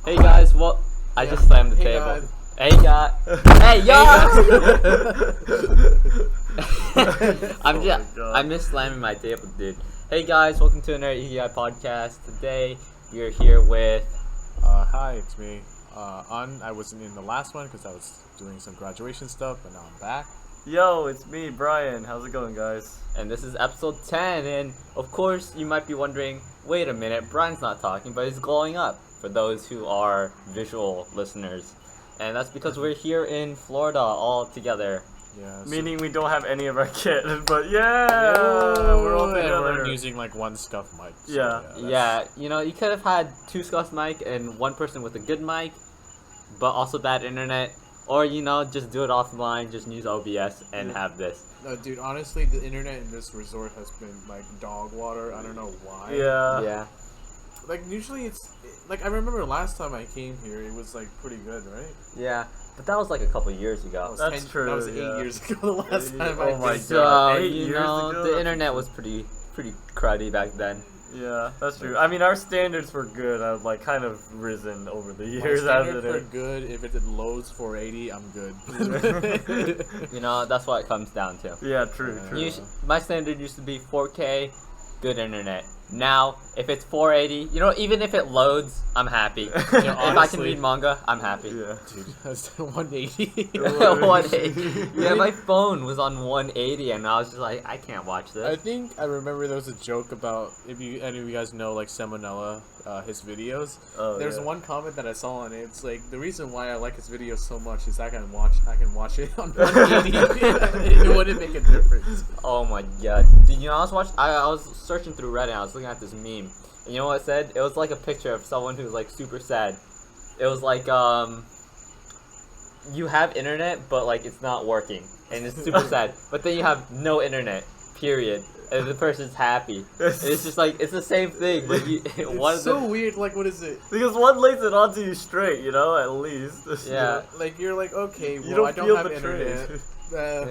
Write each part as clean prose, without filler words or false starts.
Hey guys, well, I just slammed the table. Guys. Hey guys. Hey yo! I miss slamming my table, dude. Hey guys, welcome to another Ikigai podcast. Today we are here with. Hi, it's me. I wasn't in the last one because I was doing some graduation stuff, but now I'm back. Yo, it's me, Brian. How's it going, guys? And this is episode 10, and of course you might be wondering, wait a minute, Brian's not talking, but he's glowing up, for those who are visual listeners. And that's because we're here in Florida all together. Yeah. Meaning we don't have any of our kit, but yeah, we're all and together. we're using like one scuff mic. So Yeah. Yeah, you know, you could have had two scuffed mic and one person with a good mic, but also bad internet. Or, you know, just do it offline, just use OBS and have this. No, dude, honestly, the internet in this resort has been like dog water. I don't know why. Yeah. Like, usually it's... Like, I remember last time I came here, it was like pretty good, right? Yeah, but that was like a couple years ago. That's true, That was yeah. 8 years ago, the last time I Oh my came. So, God, 8 you years know, ago? the internet was pretty cruddy back then. Yeah, that's true. I mean, our standards for good have like kind of risen over the My years. standard hasn't for it? good, if it loads 480, I'm good. You know, that's what it comes down to. Yeah, true. My standard used to be 4K, good internet. Now, if it's 480, you know, even if it loads, I'm happy. You know, If I can honestly- read manga, I'm happy. Yeah. Dude, that's 180. 180. Yeah, my phone was on 180, and I was just like, I can't watch I this. think I remember there was a joke about, if you any of you guys know like Salmonella, his videos. Oh, There's yeah. one comment that I saw on it. It's like the reason why I like his videos so much is I can watch it on 180. It wouldn't make a difference. Oh my god. Did you know I was searching through Reddit, and I was looking at this meme. And you know what it said? It was like a picture of someone who's like super sad. It was like, you have internet, but like it's not working. And it's super sad. But then you have no internet, period. And the person's happy. And it's just like, it's the same thing, but you, one It's of so the, weird. Like, what is it? Because one lays it onto you straight, you know, at least. Yeah. Like you're like, okay, well, don't I don't feel have betrayed. internet.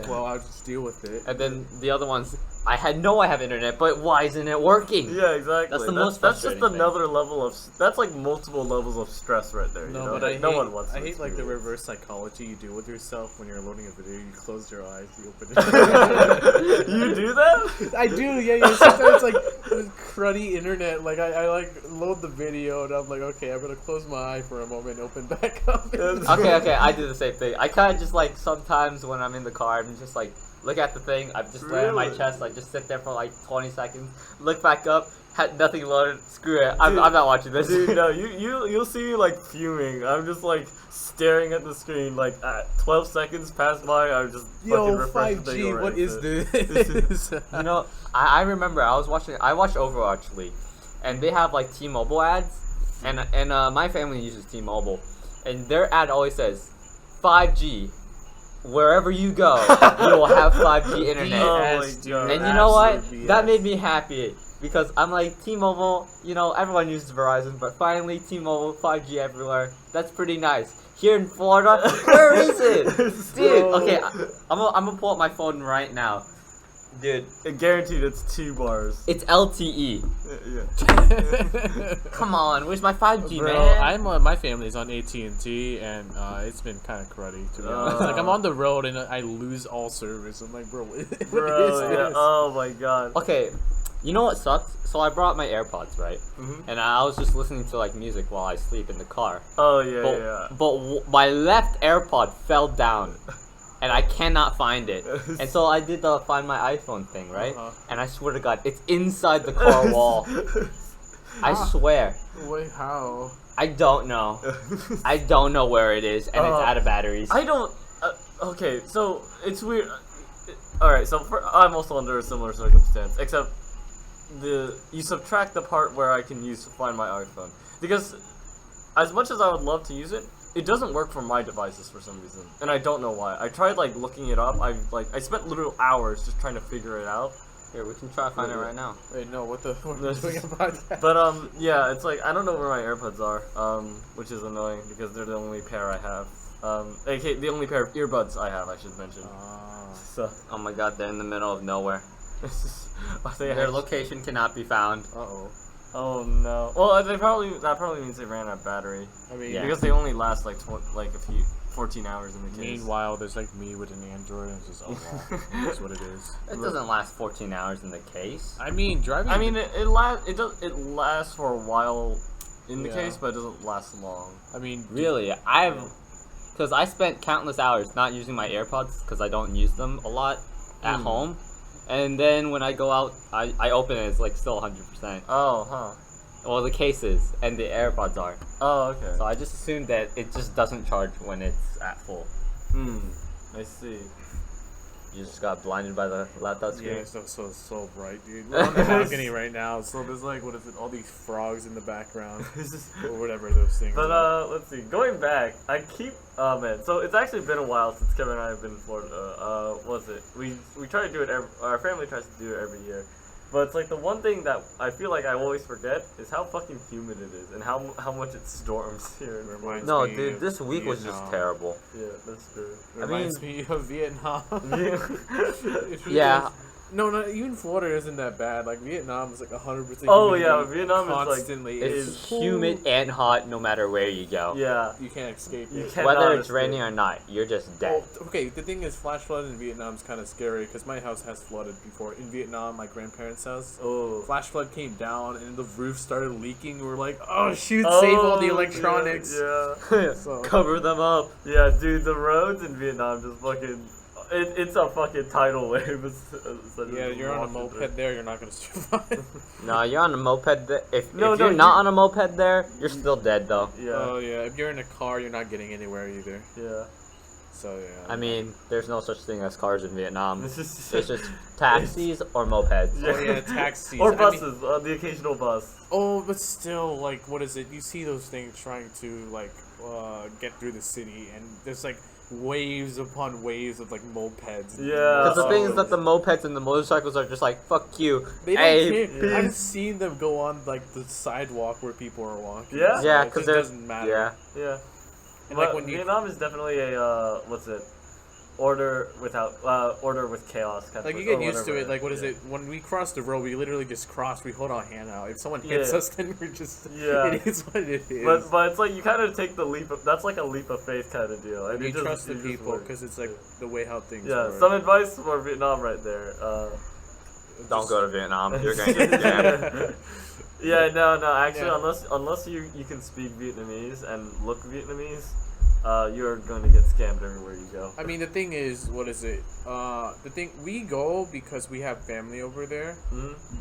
Well, I'll just deal with it. and then the other ones, I have internet, but why isn't it working? Yeah, exactly. That's the most That's just frustrating thing. another level of. That's like multiple levels of stress right there. No, you know? but Like, I no hate, one wants. I to hate like the experience. reverse psychology you do with yourself when you're loading a video. You close your eyes, you open it. You do that? I do, yeah. Sometimes like with cruddy internet, like I like load the video and I'm like, okay, I'm gonna close my eye for a moment, and open back up. Okay, I do the same thing. I kind of just like, sometimes when I'm in the car, I'm just like, look at the thing, I just lay on my Really? chest, like just sit there for like 20 seconds, look back up, had nothing loaded, screw it, I'm not watching this. Dude, no, you'll see me like fuming. I'm just like staring at the screen. Like 12 seconds pass by, I'm just fucking Yo, refresh the thing 5G, already. what is this? You know, I remember I watched Overwatch League, and they have like T-Mobile ads, and my family uses T-Mobile, and their ad always says 5G. Wherever you go, you will have 5G internet. Oh my Yes, dude, God. And you know what? absolute That BS. made me happy because I'm like, T-Mobile, you know, everyone uses Verizon, but finally T-Mobile 5G everywhere. That's pretty nice. Here in Florida, where is it? Dude, okay, I'm gonna pull up my phone right now. Dude, Guaranteed, it's 2 bars. it's LTE. Yeah. Come on, where's my 5G, Bro, man? my family's on AT&T, and it's been kind of cruddy to be honest. Like I'm on the road and I lose all service. I'm like, bro, what is Bro, yeah. this? Oh my god. Okay, you know what sucks? So I brought my AirPods, right? Mhm. And I was just listening to like music while I sleep in the car. Oh yeah, But, yeah. my left AirPod fell down, and I cannot find it. And so I did the Find My iPhone thing, right? Uh-huh. And I swear to God, it's inside the car wall. I swear. Wait, how? I don't know. I don't know where it is, and it's out of batteries. I don't. Okay, so it's weird. Alright, so I'm also under a similar circumstance, except you subtract the part where I can Find My iPhone, because as much as I would love to use it, it doesn't work for my devices for some reason, and I don't know why. I tried like looking it up. I spent literal hours just trying to figure it out. Here, we can try to find it right now. Wait, no, what the? We're doing a podcast. But yeah, it's like I don't know where my AirPods are, which is annoying because they're the only pair I have. Okay, the only pair of earbuds I have, I should mention. So Oh my God, they're in the middle of nowhere. it's just, Their location cannot be found. Uh-oh. Oh no. Well, that probably means they ran out of battery. I mean, Yeah. Because they only last like 14 hours in the case. meanwhile, there's like me with an Android, and it's just, oh well, it is what it is. It doesn't last 14 hours in the case. I mean, driving. I mean, it lasts for a while in the Yeah. case, but it doesn't last long. I mean, Really, because I spent countless hours not using my AirPods because I don't use them a lot at home, and then when I go out, I open it, it's like still 100%. Oh, huh. Well, the case is, and the AirPods are. Oh, okay. So I just assumed that it just doesn't charge when it's at full. I see. You just got blinded by the laptop screen. yeah, so bright, dude. We're on the balcony right now, so there's like, what is it? All these frogs in the background, or whatever those things. But are. let's see. Going back, oh man. So it's actually been a while since Kevin and I have been in Florida. What's it? We try to do it. Our family tries to do it every year. But it's like the one thing that I feel like I always forget is how fucking humid it is and how much it storms here in Florida. No, me dude, of this week was just Vietnam. terrible. Yeah, that's true. Reminds me of Vietnam. It really Yeah. is. No, even Florida isn't that bad. Like Vietnam is like 100%. Oh, humidity yeah, Vietnam is, like, constantly. It's humid and hot no matter where you go. Yeah. You can't escape You it. can't. Whether Cannot it's raining or not, you're just dead. Oh, okay, the thing is, flash flood in Vietnam is kind of scary because my house has flooded before. In Vietnam, my grandparents' house, Oh. flash flood came down and the roof started leaking. We were like, oh shoot, save all the electronics. Yeah. So- Cover them up. Yeah, dude, the roads in Vietnam just fucking. It's a fucking tidal wave. Yeah, you're on a moped there, you're not gonna survive. No, you're on a moped. If No, you're no, not on a moped there, you're still dead though. Yeah. Oh yeah, if you're in a car, you're not getting anywhere either. Yeah. So yeah. I mean, there's no such thing as cars in Vietnam. It's just. It's just taxis or mopeds. Oh yeah, taxis. Or I mean- buses, the occasional bus. Oh, but still, like, what is it? You see those things trying to, like, get through the city, and there's, like, waves upon waves of, like, mopeds. Yeah. Because the thing is that the mopeds and the motorcycles are just like, fuck you. They don't Hey, care. yeah. I've seen them go on, like, the sidewalk where people are walking. Yeah? So yeah, it because just they're doesn't matter. yeah. Yeah. And, But like, when you... Vietnam is definitely a order with chaos kind Like, of. you get or used to whatever. it. Like, what is Yeah. it? When we cross the road, we literally just cross. We hold our hand out. If someone hits Yeah. us, then we're just... Yeah. It is what it is. But it's like you kind of take the leap. That's like a leap of faith kind of deal. And you it just, trust the it just people works. because it's, like, the way how things Yeah. work. Some advice for Vietnam right there. Don't go to Vietnam. You're gonna get jammed. Yeah, no. Actually, Yeah. unless you can speak Vietnamese and look Vietnamese, you're going to get scammed everywhere you go. I mean, the thing is, what is it? We go because we have family over there,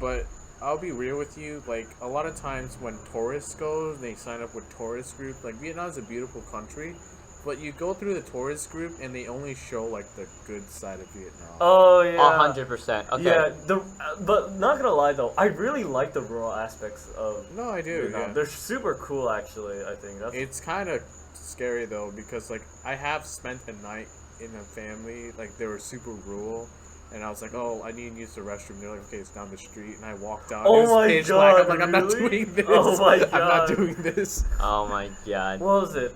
but I'll be real with you, like, a lot of times when tourists go, they sign up with tourist group. Like, Vietnam's a beautiful country, but you go through the tourist group and they only show, like, the good side of Vietnam. Oh yeah. 100%. Okay. Yeah. But not gonna lie though, I really like the rural aspects of No, I do, Vietnam. yeah. They're super cool, actually. I think that's. It's kind of scary, though, because, like, I have spent a night in a family, like, they were super rural. And I was like, oh, I need to use the restroom. They're like, okay, it's down the street. And I walked out. Oh it was my pitch God, black. I'm like, I'm not really? doing this. Oh my I'm not God. doing this. Oh my god. What was it?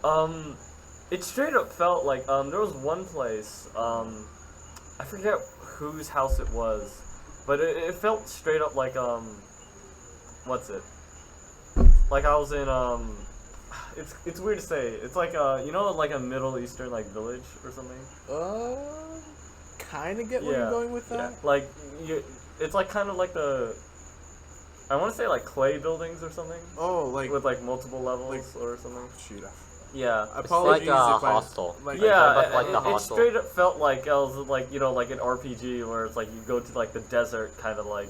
It straight up felt like there was one place I forget whose house it was, but it felt straight up like what's it? Like I was in it's weird to say. It's like like a Middle Eastern like village or something. Kind of get where you're going with that. Like it's like kind of like I want to say like clay buildings or something Oh, like with like multiple levels or something. shoot. Yeah. It's like Apologies a if I hostel. like. Yeah, like the it hostel. straight up felt like I was like like an RPG where it's like you go to like the desert kind of like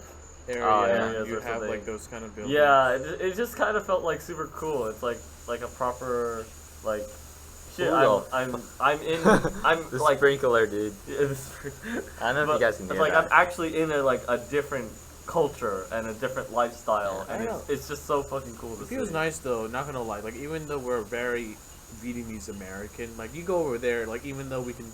Area, areas you or have something. like those kind of buildings. yeah. It just kind of felt like super cool. It's like a proper like shit. Cool. I'm in I'm The like sprinkler, dude. yeah, this- I don't know if you guys can it's hear like that. I'm actually in a different culture and a different lifestyle, I and know. it's just so fucking cool to It see. feels nice though. Not gonna lie. Like even though we're very Vietnamese American, like you go over there, like even though we can,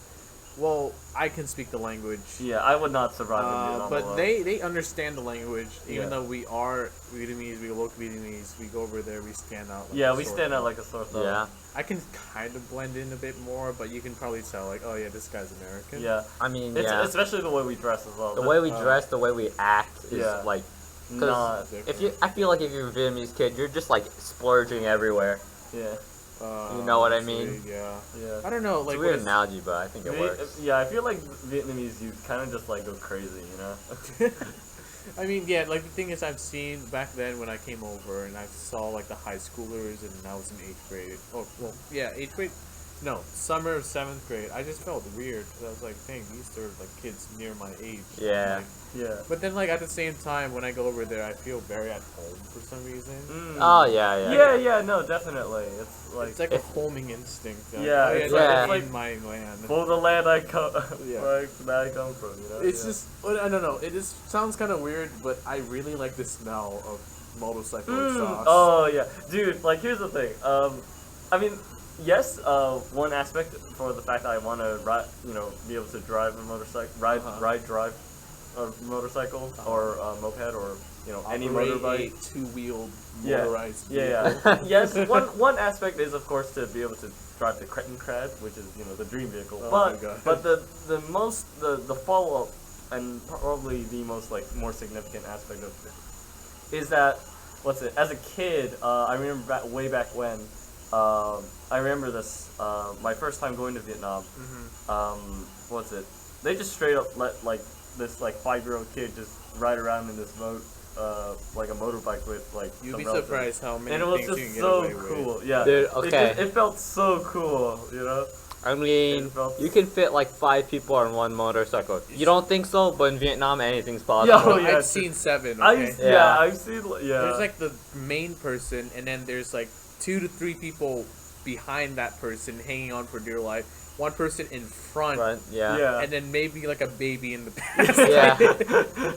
well, I can speak the language. Yeah, I would not survive in Vietnam But alone. they understand the language, even Yeah. though we are Vietnamese, we look Vietnamese, we go over there, we stand out. Like yeah, a we sore stand thumb. out like a sore thumb. Yeah. I can kind of blend in a bit more, but you can probably tell, like, oh yeah, this guy's American. Yeah. I mean, It's, yeah. especially the way we dress as well. The way we dress, the way we act is Yeah. like not. I feel like if you're a Vietnamese kid, you're just like splurging everywhere. Yeah. You know what I honestly, mean? Yeah. Yeah. I don't know. It's Like a weird what is- analogy, but I think it works. Yeah, I feel like Vietnamese youth kind of just like go crazy, you know. I mean, yeah, like the thing is, I've seen back then when I came over and I saw like the high schoolers, and I was in 8th grade. Oh, well, yeah, 8th grade. No, summer of 7th grade. I just felt weird because I was like, dang, these are like kids near my age. Yeah. Like, Yeah. but then, like at the same time, when I go over there, I feel very at home for some reason. Oh yeah. Yeah, no, definitely. It's like a homing instinct. Yeah, it's like- like in my land. for the land I come, Yeah. like that I come from, you know. It's just, I don't know. It just sounds kind of weird, but I really like the smell of motorcycle exhaust. Oh yeah, dude. Like here's the thing. I mean, yes. One aspect for the fact that I want to ride, be able to drive a motorcycle, drive a motorcycle or a moped or any motorbike. A two-wheeled Yeah. motorized Yeah, vehicle. yeah. Yes, one aspect is of course to be able to drive the Cretin Crad, which is the dream vehicle. Oh but my God. but the follow up and probably the most more significant aspect of it is that as a kid, I remember way back when. I remember this. My first time going to Vietnam. They just straight up let this 5-year-old kid just ride around in this like a motorbike with You'd some be relatives. surprised how many And it was things you just can get so away with. cool. Yeah. Dude, okay. It felt so cool, you know. I mean, It felt- you can fit like 5 people on one motorcycle. You don't think so? But in Vietnam, anything's Yeah, possible. oh, yeah. I've seen 7. Okay? Yeah. I've seen There's like the main person, and then there's like 2 to 3 people behind that person hanging on for dear life. One person in front, Right, yeah. and then maybe like a baby in the back. Yeah.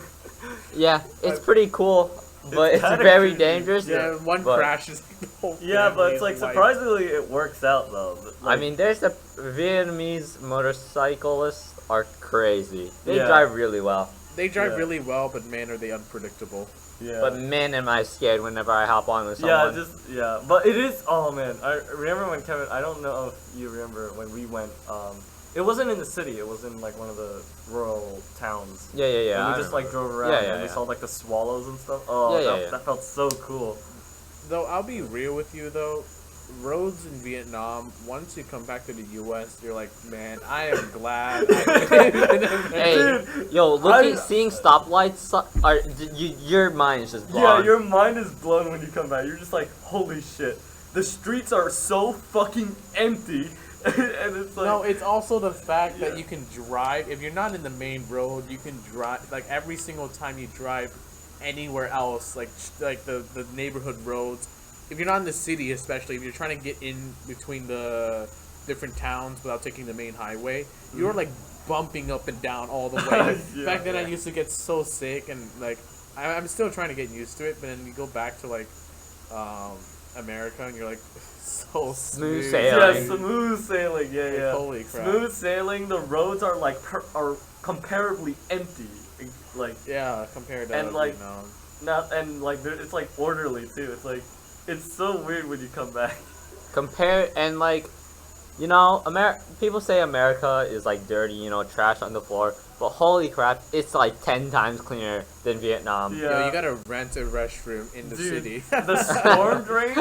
Yeah, it's pretty cool, but it's kinda very creepy. dangerous. Yeah, one but- crashes. Like, the whole Yeah, but family it's like is wiped. surprisingly it works out though. I mean, there's the Vietnamese motorcyclists are crazy. They Yeah. drive really well. They drive Yeah. really well, but man, are they unpredictable. Yeah. But man, am I scared whenever I hop on with someone. But it is. Oh man, I remember when Kevin. I don't know if you remember when we went. It wasn't in the city. It was in like one of the rural towns. Yeah. And I we just remember. drove around Yeah, yeah, and we yeah. saw like the swallows and stuff. Oh, Yeah. that felt so cool. Though I'll be real with you though, roads in Vietnam. Once you come back to the U.S., you're like, man, I am glad. Hey, yo, seeing stoplights your mind is just blown. Yeah, your mind is blown when you come back. You're just like, holy shit, the streets are so fucking empty. And it's like, No, it's also the fact Yeah. that you can drive. If you're not in the main road, you can drive. Like every single time you drive anywhere else, like the neighborhood roads. If you're not in the city, especially if you're trying to get in between the different towns without taking the main highway, you're like bumping up and down all the way. Yeah. Back then, I used to get so sick, and like I'm still trying to get used to it. But then you go back to like America, and you're like so Smooth smooth. sailing. yeah, smooth sailing. Yeah. Holy crap. Smooth sailing. The roads are like are comparably empty. Like Yeah, compared to And, like, Vietnam. it's like orderly too. It's like it's so weird when you come back. Compare and people say America is like dirty, trash on the floor. But holy crap, it's like 10 times cleaner than Vietnam. Yeah. Yo, you gotta rent a restroom in the Dude, city. the storm drains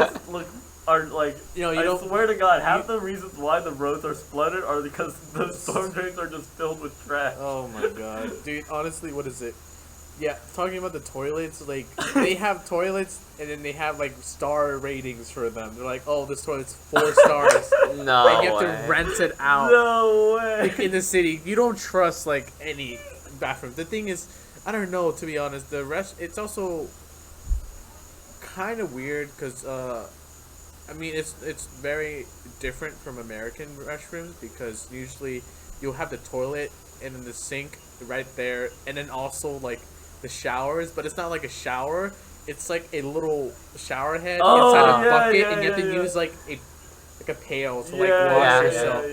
are like, You I don't- swear to God, half the reasons why the roads are flooded are because the storm drains are just filled with trash. Oh my god. Dude, honestly, what is it? Yeah, talking about the toilets, like, they have toilets and then they have, like, star ratings for them. They're like, oh, this toilet's 4 stars. No And you have way. to rent it out. No way. Like, in the city. You don't trust, like, any bathroom. The thing is, I don't know, to be honest. It's also kind of weird because, I mean, it's very different from American restrooms because usually you'll have the toilet and then the sink right there, and then also like the showers, but it's not like a shower. It's like a little shower head inside a bucket, and you have to use like a pail to like wash yourself.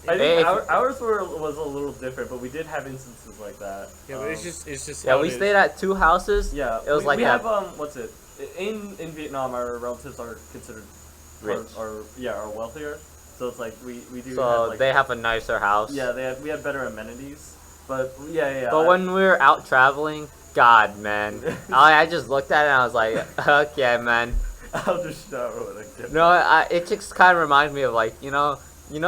I Hey, think ours was a little different, but we did have instances like that. Yeah, but it's just Yeah, how we it is. stayed at 2 houses. Yeah, It was we like that. have what's it? In Vietnam, our relatives are considered Rich. are wealthier. So it's like we do. So have, like, they have a nicer house. Yeah, we had better amenities. But yeah. But when we were out traveling, God, man, I just looked at it and I was like, okay, man. I'll just shower when I get No, it just kind of reminds me of like you know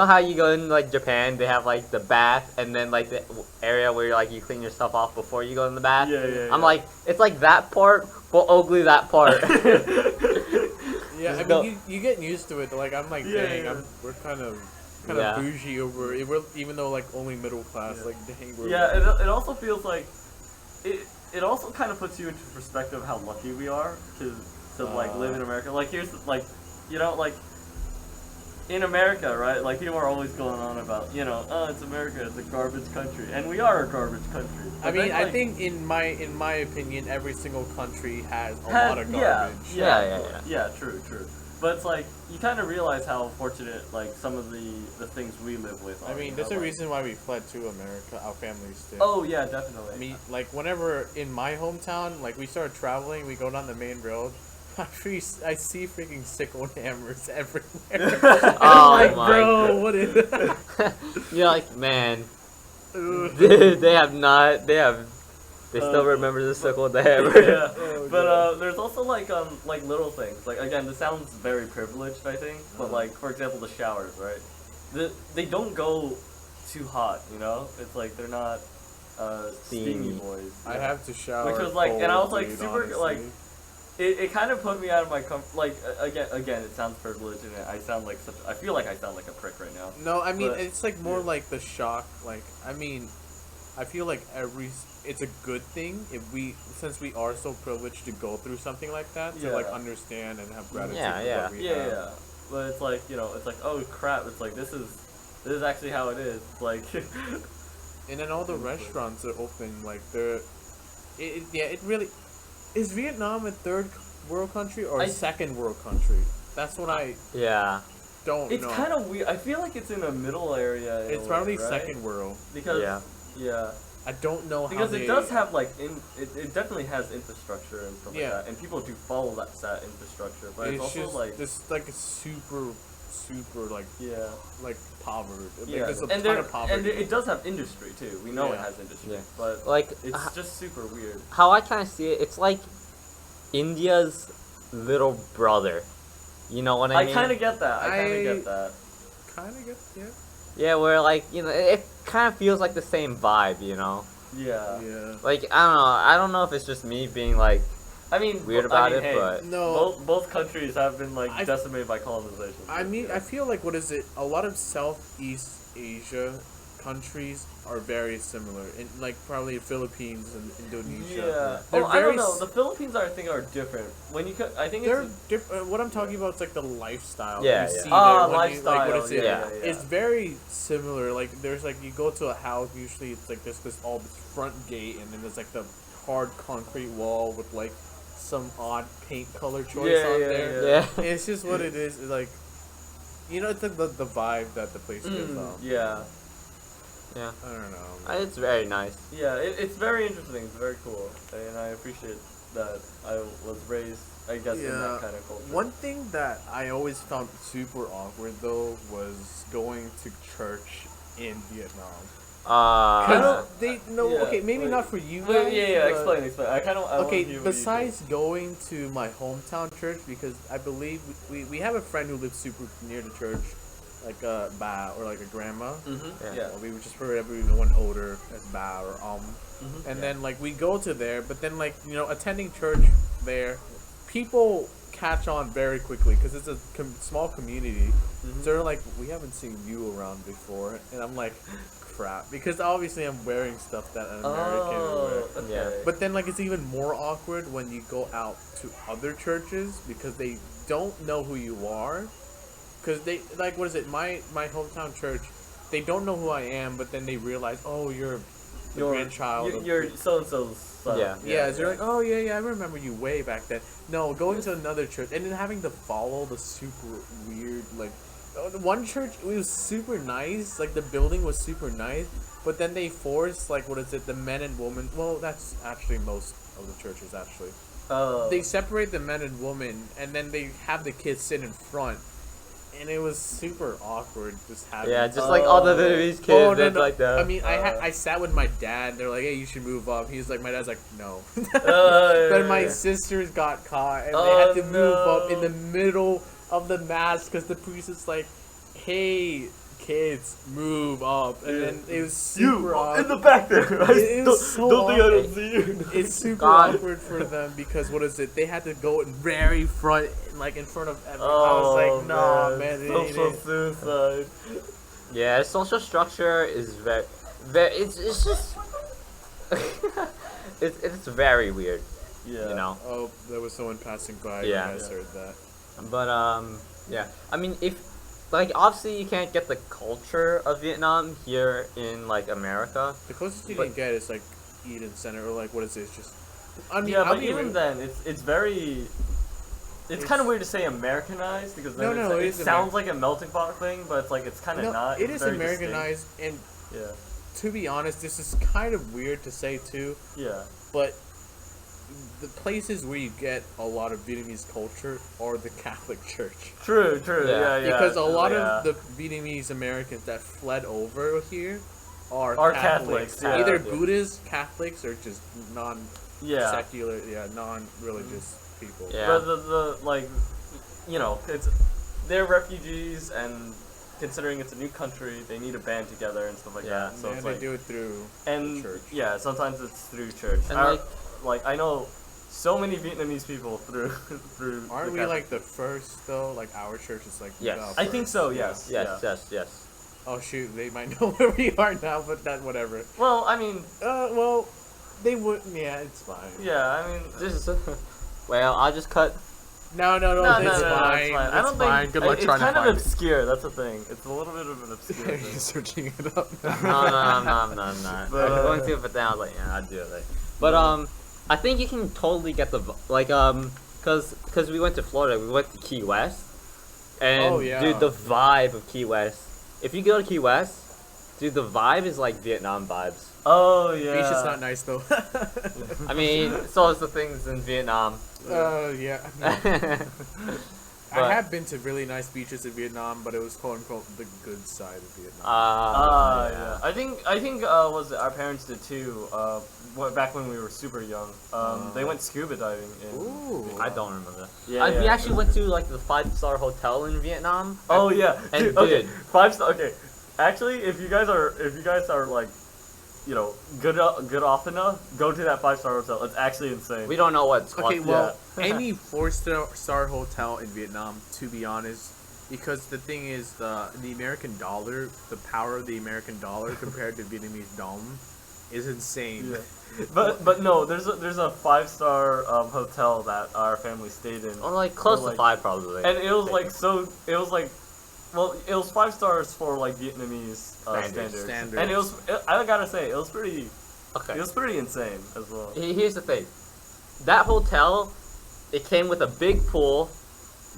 how you go in like Japan, they have like the bath and then like the area where like you clean yourself off before you go in the bath. Yeah. I'm like, it's like that part, but ugly that part. Yeah, I mean, you get used to it. Like I'm like, dang, yeah. we're kind of Yeah. bougie over it. We're, even though like only middle class. Like dang, we're it also feels like it also kind of puts you into perspective how lucky we are to like live in America. Like here's like like in America, right? Like people are always going on about oh, it's America, it's a garbage country, and we are a garbage country. I But mean, then, I like, think in my opinion, every single country has a lot of garbage. Yeah, true. But it's like you kind of realize how fortunate like some of the things we live with are. I mean, there's a reason why we fled to America. Our families did. Oh yeah, definitely. I mean, like whenever in my hometown, like we started traveling, we go down the main road. I see freaking sickle hammers everywhere. Oh like, my bro, God. what is? You're like, man, they still remember the sickle with the hammer. Yeah, Oh, but there's also like little things. Like again, this sounds very privileged, I think. But like for example, the showers, right? They don't go too hot. It's like they're not steamy boys. I have to shower. Which was like, and I was cold, like dude, super honestly. like. It kind of put me out of my like again it sounds privileged and I sound like I feel like I sound like a prick right now. No, I mean But- it's like more like the shock. Like I mean, I feel like it's a good thing since we are so privileged to go through something like that to like Yeah. understand and have gratitude Yeah, for yeah. what we have. Yeah. But it's like it's like oh crap, it's like this is actually how it is. It's like And then all the restaurants are open. Like it really is. Vietnam a third world country or a second world country? That's what I Yeah. don't it's know. kind of weird. I feel like it's in a middle area. in a It's way, probably right? second world. Because Yeah. I don't know how Because they, it does have like it definitely has infrastructure and stuff Yeah. like that, and people do follow that infrastructure. But it's also just like this like a super like yeah. like poverty. Like, Yeah, there's a and ton of poverty. and it does have industry too. We know it Yeah. has industry, Yeah. but Like it's just super weird. how I kind of see it, it's like India's little brother. You know what I mean? I kind of get that. I kind I- of get that. kind of get Yeah, where like it kind of feels like the same vibe. Yeah. yeah. Like I don't know if it's just me being like I mean, weird I about mean, it, hey, but No, both countries have been like I- decimated by colonization. I mean, I feel like what is it? A lot of Southeast Asia countries are very similar, in like probably Philippines and Indonesia. yeah. They're I don't very know. s- The Philippines, I think, are different. When you I think They're it's different. What I'm talking about is like the lifestyle. Yeah, that you yeah. see ah there when lifestyle. You, like, what is it? Yeah. It's very similar. Like there's like you go to a house. Usually it's like this front gate, and then there's like the hard concrete wall with like some odd paint color choice Yeah, on yeah, there. yeah. It's just what it is. It's like, it's like the vibe that the place gives off. Yeah. Yeah. I don't know. It's very nice. Yeah, it's very interesting. It's very cool, and I appreciate that I was raised, I guess, in Yeah. that kind of culture. One thing that I always found super awkward though was going to church in Vietnam. Uh, Okay, maybe wait. not for you Wait, guys. yeah. but- Explain. I kind of. Okay, besides going to my hometown church, because I believe we have a friend who lives super near the church, like a ba or like a grandma. Yeah. We would just refer everyone older as ba or Mhm. and then like we go to there, but then like attending church there, people catch on very quickly because it's a small community. Mhm. So they're like, we haven't seen you around before, and I'm like, crap, because obviously I'm wearing stuff that an American would wear. Oh, okay. Yeah. But then like it's even more awkward when you go out to other churches because they don't know who you are. Because they like, what is it? My hometown church, they don't know who I am, but then they realize, oh, you're the grandchild. of You're so and so's son. Yeah. yeah, so you're like, oh yeah, I remember you way back then. No, going to another church and then having to follow the super weird like. One church, it was super nice. Like the building was super nice, but then they forced like what is it? The men and women. Well, that's actually most of the churches actually. Oh. They separate the men and women, and then they have the kids sit in front. and it was super awkward just having. Yeah, just like all the Vietnamese kids, it's like that. I mean, I sat with my dad. They're like, "Hey, you should move up." He's like, my dad's like, "No." Then my sisters got caught, and they had to move up in the middle of the mass because the priest is like, "Hey, kids, move up," and then it was super awkward. in the back there. It was so don't think I awkward. don't see you. It's super God. awkward for them because what is it? They had to go in very front, like in front of everyone. I was like, "No, man, it ain't social it." suicide. Yeah, social structure is very it's just it's very weird, Yeah. you know. Oh, there was someone passing by. Yeah. You guys heard that. But yeah. I mean, if like obviously you can't get the culture of Vietnam here in like America. The closest you But- can get is like Eden Center or like what is it? It's just. I mean, Yeah, I'll but be even real- then, it's very. It's kind of weird to say Americanized because then No, it it is sounds like a melting pot thing, but it's like it's kind of No, not. it It's is very Americanized, and distinct. to be honest, this is kind of weird to say too. Yeah. But the places where you get a lot of Vietnamese culture are the Catholic Church. True. Yeah. Yeah. Because a lot yeah. of the Vietnamese Americans that fled over here are Catholics, Catholics. yeah. Either Yeah. Buddhists, Catholics, or just yeah. secular, non-religious people. Yeah. But the like, you know, they're refugees, and considering it's a new country, they need to band together and stuff like Yeah. that. So And it's they like, do it through and the church. yeah, sometimes it's through church. And like I know so many Vietnamese people through Aren't the we Catholic- like the first though? Like our church is like Yes. the I think first. so. Yeah. Yes. Yes, Yeah. yes. Oh shoot, they might know where we are now, but that whatever. Well, I mean, Well, they would. Yeah, it's fine. yeah. I mean, This is well, I'll just cut. No, no, it's no, fine. it's fine. I It's don't fine. think Good luck it's trying kind to of find it. obscure. That's the thing. It's a little bit of an obscure He's thing. searching it up. No, I'm not. But, I was going to, but then I was like, yeah, I'll do it. Like. But I think you can totally get the like cause we went to Florida, we went to Key West, and Oh, yeah. dude, the vibe of Key West. If you go to Key West, dude, the vibe is like Vietnam vibes. Oh yeah. Beach is not nice though. I mean, so is the things in Vietnam. Yeah. But- I have been to really nice beaches in Vietnam, but it was quote unquote the good side of Vietnam. Yeah. I think was it our parents did too. Back when we were super young. They went scuba diving in. Ooh. I don't remember that. Yeah, We yeah. actually went to like the 5-star hotel in Vietnam. Oh yeah. And Dude, okay. dude. 5-star. Okay. Actually, if you guys are like, you know, good off enough, go to that 5-star hotel. It's actually insane. We don't know what's Okay, what. well, any 4-star hotel in Vietnam, to be honest, because the thing is, the American dollar, the power of the American dollar compared to Vietnamese dong, is insane. Yeah. But no, there's a 5-star hotel that our family stayed in. Or like close Or, to like- 5 probably. And it was like so. It was like, well, it was 5 stars for like Vietnamese standards. And it was. I gotta say, it was pretty. Okay. It was pretty insane as well. Here's the thing. That hotel, it came with a big pool.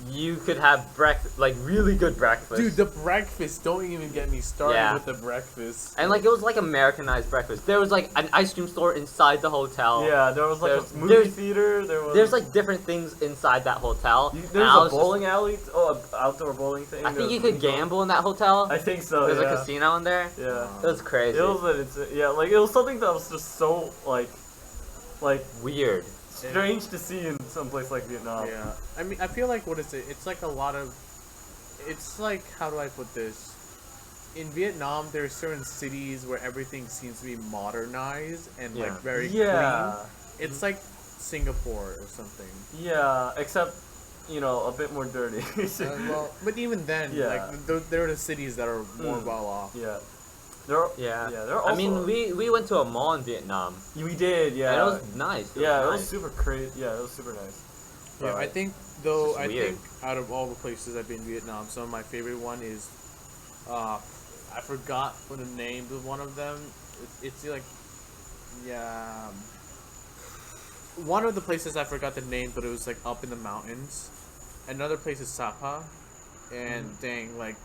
You could have breakfast, like really good breakfast. Dude, the breakfast, don't even get me started Yeah. with the breakfast. And like it was like Americanized breakfast. There was like an ice cream store inside the hotel. Yeah, there was like There's- a movie there's- theater. There's like different things inside that hotel. There's And I a was just- bowling alley. Oh, an outdoor bowling thing. I think you could gamble in that hotel. I think so. There's yeah. a casino in there. Yeah. It was crazy. It was like it was something that was just so like weird. strange to see in some place like Vietnam. Yeah. I mean, I feel like, what is it? It's like a lot of. It's like, how do I put this? In Vietnam, there are certain cities where everything seems to be modernized and Yeah. like very Yeah. clean. It's like Singapore or something. Yeah, except you know a bit more dirty. Well, but even then, Yeah. like there are the cities that are more Mm. well off. yeah. There. Yeah. Yeah. There are also. I mean, we went to a mall in Vietnam. we did. Yeah. And it was nice. yeah, it nice. was super crazy. Yeah, it was super nice. Yeah, But- I think though, It's just weird. out of all the places I've been in Vietnam, some of my favorite one is, I forgot what the name of one of them. It's like, yeah, one of the places I forgot the name, but it was like up in the mountains. Another place is Sapa, and dang, like,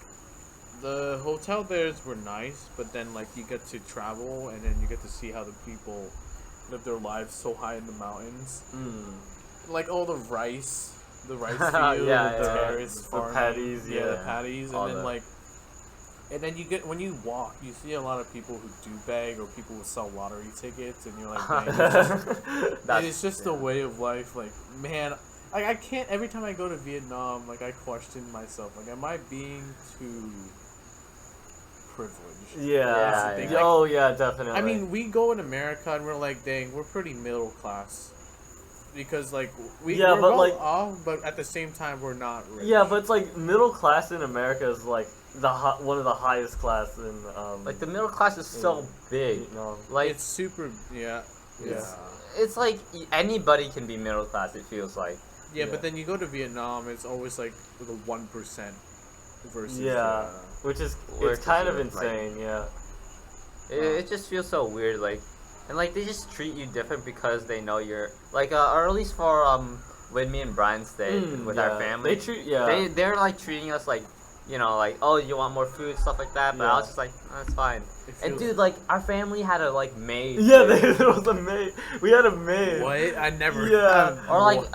the hotel there's were nice, but then like you get to travel and then you get to see how the people live their lives so high in the mountains. Mm. Like all the rice the rice field, Yeah, the yeah. terrace The farming, patties, the yeah. patties, All and then that. and then you get when you walk, you see a lot of people who do bag or people who sell lottery tickets, and you're like, dang, it's just a way of life. Like, man, I can't. Every time I go to Vietnam, like I question myself, like, am I being too privileged? Yeah. That's the thing. Like, Oh yeah, definitely. I mean, we go in America and we're like, dang, we're pretty middle class. Because, like, we're but, well like- off, but at the same time, we're not rich. yeah, but it's like middle class in America is like one of the highest class in Like the middle class is so big. Vietnam. Like It's super, yeah. it's like anybody can be middle class. It feels like. Yeah, Yeah. but then you go to Vietnam, it's always like the 1% versus. Yeah, which is Versus it's kind of Europe, like- insane. Yeah. It just feels so weird. Like, and like they just treat you different because they know you're like, or at least for when me and Brian stayed with our family, They treat yeah. they're like treating us like, you know, like, oh, you want more food, stuff like that. But I Yeah. was just like, oh, that's fine. It And feels- dude, like our family had a like maid. Yeah, there was a maid. We had a maid. What? I never. Yeah. Or like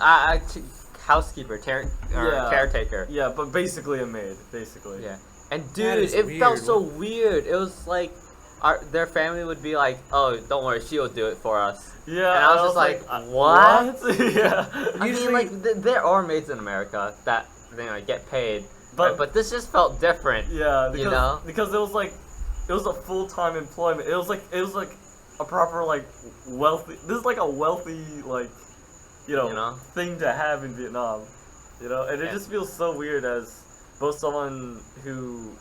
housekeeper, Yeah. caretaker. Yeah, but basically a maid, basically. Yeah. And That dude, is it felt weird. so weird. It was like their family would be like, "Oh, don't worry, she'll do it for us." Yeah. And I was just like, what? Yeah. I Usually- mean, like there are maids in America that get paid, But- but this just felt different. Yeah, because, You know? because it was like, it was a full-time employment. It was like a proper like wealthy. This is like a wealthy like, you know, thing to have in Vietnam, you know. And it Yeah. just feels so weird as both someone who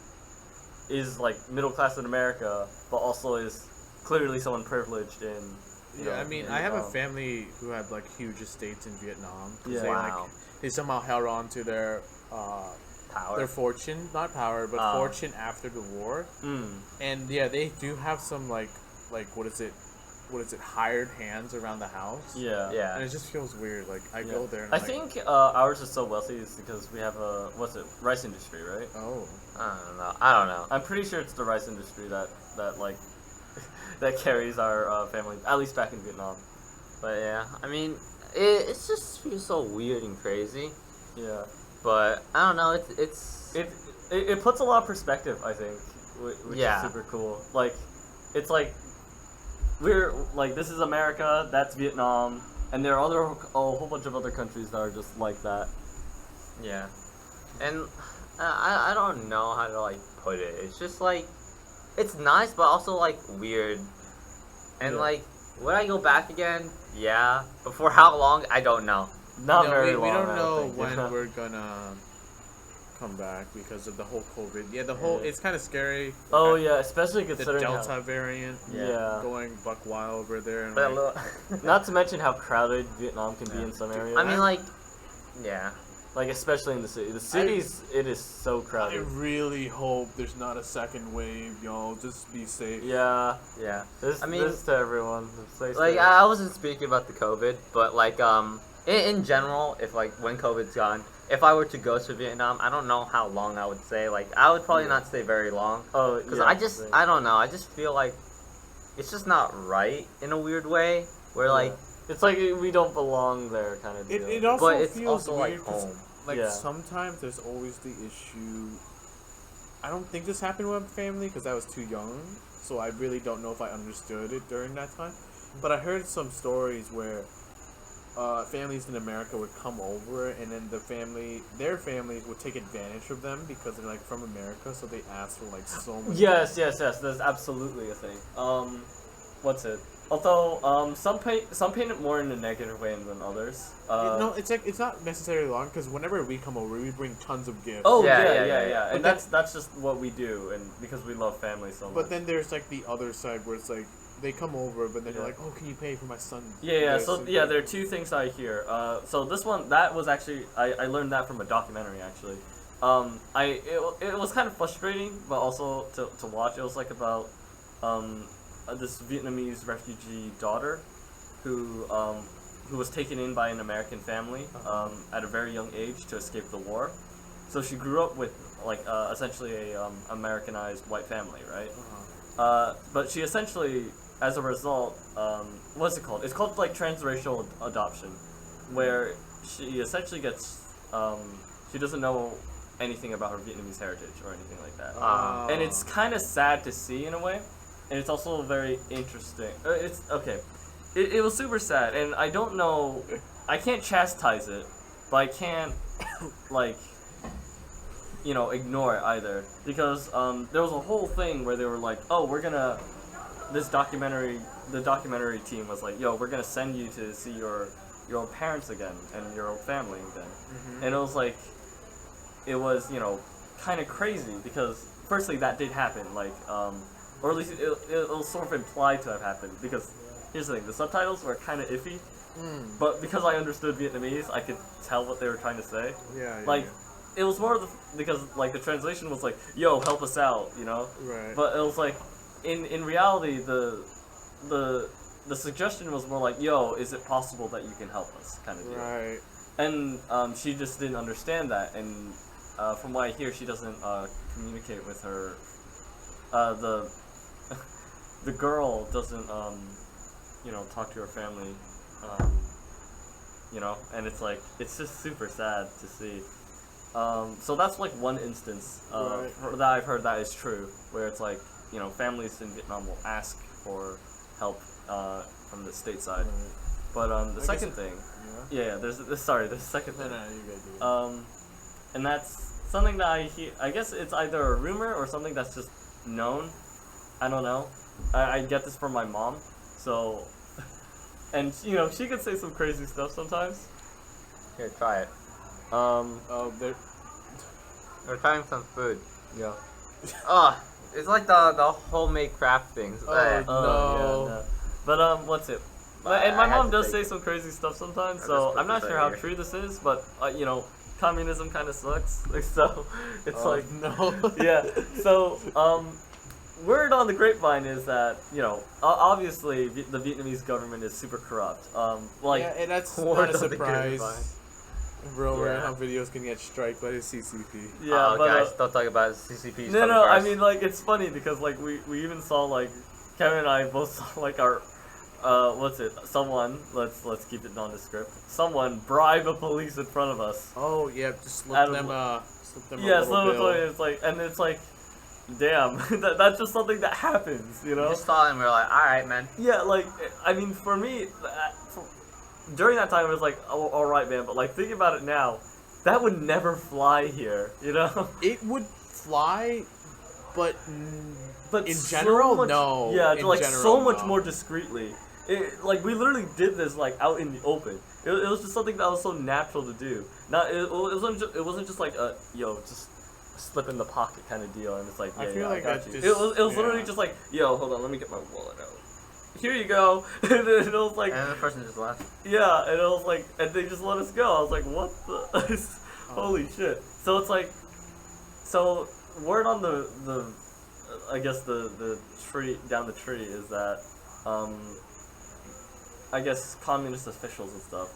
is like middle class in America, but also is clearly someone privileged in. You know, Yeah, I mean, in I have a Vietnam. family who had like huge estates in Vietnam. 'Cause Yeah. They, Wow. like, they somehow held on to their Power. fortune, not power, but Oh. fortune after the war. And yeah, they do have some like what is it, hired hands around the house. Yeah. And Yeah. it just feels weird. Like I Yeah. go there. And I I'm like, think ours is so wealthy is because we have a rice industry, right? oh, I don't know. I'm pretty sure it's the rice industry that like that carries our family, at least back in Vietnam. But yeah, I mean, it just feels so weird and crazy. Yeah, But I don't know. It's it puts a lot of perspective, I think, which Yeah. is super cool. Like, it's like we're like this is America, that's Vietnam, and there are a whole bunch of other countries that are just like that. yeah, and I don't know how to like put it. It's just like it's nice, but also like weird. And Yeah. like, would I go back again? Yeah, but for how long? I don't know. Not no, very we long. don't I know think. when Yeah. we're gonna come back because of the whole COVID. Yeah, the whole Yeah. it's kind of scary. Oh Like, yeah, especially the considering Delta variant. Yeah. Going buck wild over there. And But like, Not to mention how crowded Vietnam can be Yeah. in some areas. I mean, like, yeah. like especially in the city. The cities, it is so I crowded. really hope there's not a second wave, y'all. Just be safe. Yeah, Yeah. this I mean, this to everyone. Stay Like safe. I wasn't speaking about the COVID, but like in general, if like when COVID's gone, if I were to go to Vietnam, I don't know how long I would stay. Like I would probably not stay very long Oh, because yeah, I don't know. I just feel like it's just not right in a weird way. Where like it's like we don't belong there, kind of deal. It also but it's feels also weird like 'cause, home. like Yeah. sometimes there's always the issue. I don't think this happened with my family because I was too young, so I really don't know if I understood it during that time. But I heard some stories where families in America would come over, and then their families would take advantage of them because they're like from America, so they ask for like so much. Yes. There's absolutely a thing. What's it? Although some paint it more in a negative way than others. No, it's like it's not necessarily long because whenever we come over, we bring tons of gifts. Oh Yeah, yeah. yeah. And But that's just what we do, and because we love family so much. But then there's like the other side where it's like they come over, but then you're Yeah. like, oh, can you pay for my son? Yeah. this So and yeah, that?" there are two things I hear. So this one that was actually I learned that from a documentary actually. It was kind of frustrating, but also to watch. It was like about this Vietnamese refugee daughter who was taken in by an American family at a very young age to escape the war. So she grew up with like essentially a Americanized white family, right? But she essentially, as a result, what's it called? It's called like transracial adoption, where she essentially gets she doesn't know anything about her Vietnamese heritage or anything like that. Oh. And it's kind of sad to see in a way, and it's also very interesting. It's okay. It was super sad, and I don't know. I can't chastise it, but I can't like ignore it either, because there was a whole thing where they were like, oh, the documentary team was like, yo, we're gonna send you to see your parents again and your family again. And it was like, it was kind of crazy, because firstly that did happen, like or at least it was sort of implied to have happened, because here's the thing, the subtitles were kind of iffy, but because I understood Vietnamese, I could tell what they were trying to say. Like, it was more because like the translation was like, yo, help us out, Right. But it was like, in reality, the suggestion was more like, yo, is it possible that you can help us, kind of deal. Right. And she just didn't understand that, and from what I hear, she doesn't communicate with her. The girl doesn't talk to her family, and it's like, it's just super sad to see. So that's like one instance that I've heard that is true, where it's like, families in Vietnam will ask for help from the stateside. But the second thing, there's the second thing. And that's something that I hear. I guess it's either a rumor or something that's just known. I don't know. I get this from my mom, so, and she could say some crazy stuff sometimes. Here, try it. We're trying some food. Yeah. It's like the homemade craft things. No. Yeah, no. But what's it? And my mom does say some crazy stuff sometimes, so I'm not sure how true this is, but communism kind of sucks. So it's like, no. Yeah. So word on the grapevine is that obviously the Vietnamese government is super corrupt. And that's not a surprise. Bro, right now videos can get striked by the CCP. Yeah, but guys, don't talk about CCP. No, I mean, like, it's funny because like we even saw, like, Kevin and I both saw like our someone, let's keep it nondescript. Someone bribe a police in front of us. Oh yeah, just slip them a little bill. It's like, and it's like, damn, that's just something that happens, We just saw it and we were like, all right, man. Yeah, like, I mean, for me, during that time it was like, oh, all right, man. But like, thinking about it now, that would never fly here, It would fly, but in so general, much, no. Yeah, in like general, so much no. more discreetly. Like, we literally did this like out in the open. It was just something that was so natural to do. It wasn't just like a just slip in the pocket kind of deal, and it's like, I feel like I got that you. just- It was literally just like, yo, hold on, let me get my wallet out. Here you go. And it was like, And the person just left. yeah, and it was like, and they just let us go. I was like, what the? Holy shit. So it's like, so word on the I guess the tree, down the tree, is that, I guess communist officials and stuff,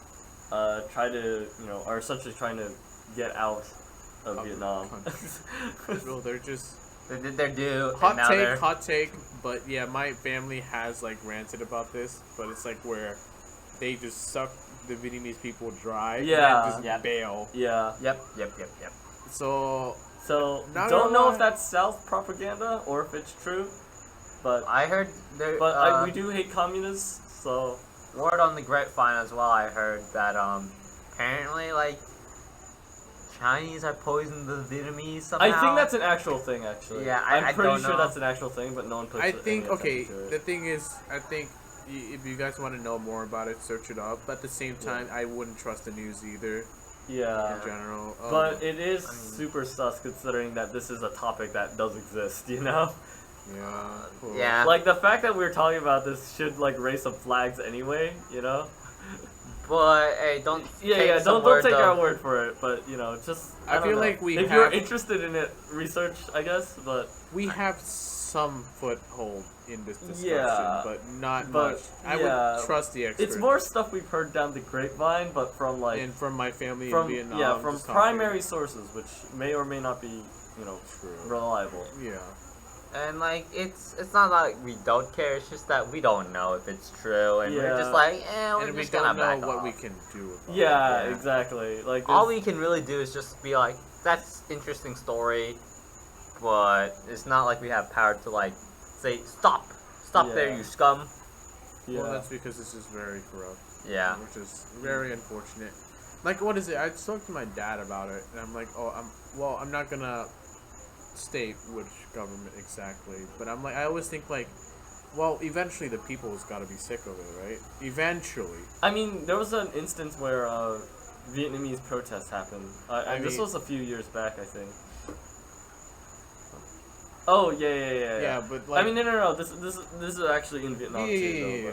are essentially trying to get out of Vietnam. Bro, they're just They did their due. hot take, but yeah, my family has like ranted about this, but it's like where they just suck the Vietnamese people dry Yeah. and just bail. Yeah. Yep. So Don't gonna know lie. if that's South propaganda or if it's true, but I heard there. we do hate communists, so Word on the grapevine as well. I heard that apparently like Chinese have poisoned the Vietnamese somehow. I think that's an actual thing, actually. Yeah, I'm I pretty don't sure know. that's an actual thing, but no one puts I any think attention to the it. thing is, I think if you guys want to know more about it, search it up. But at the same time, I wouldn't trust the news either Yeah. in general. But it is super sus considering that this is a topic that does exist, yeah, cool. Yeah. Like, the fact that we're talking about this should, like, raise some flags anyway, But hey, don't. Don't take our word for it, but, just... I don't feel know. like we If you're have- interested in it, research, I guess, but... We have some foothold in this discussion, Yeah, but not but, much. I yeah, would trust the experts. It's more stuff we've heard down the grapevine, but from, like... and from my family from, in Vietnam. yeah, from just talking. primary sources, which may or may not be, True. reliable. Yeah. And like it's not like we don't care. It's just that we don't know if it's true, and we're just Yeah. like, we're And we just gonna don't know back what off. we can do about Yeah, it. exactly. Like All there's- we can really do is just be like, that's interesting story, but it's not like we have power to like say stop there, Yeah. you scum. yeah. Well, that's because this is very corrupt. Yeah. Which is very unfortunate. Like, what is it? I spoke to my dad about it, and I'm like, I'm not gonna state which government exactly, but I'm like, I always think like, well, eventually the people's got to be sick of it, right? Eventually. I mean, there was an instance where Vietnamese protests happened. This mean- was a few years back, I think. Oh yeah. Yeah, but like, I mean, no. This is actually in Vietnam Yeah, too, yeah,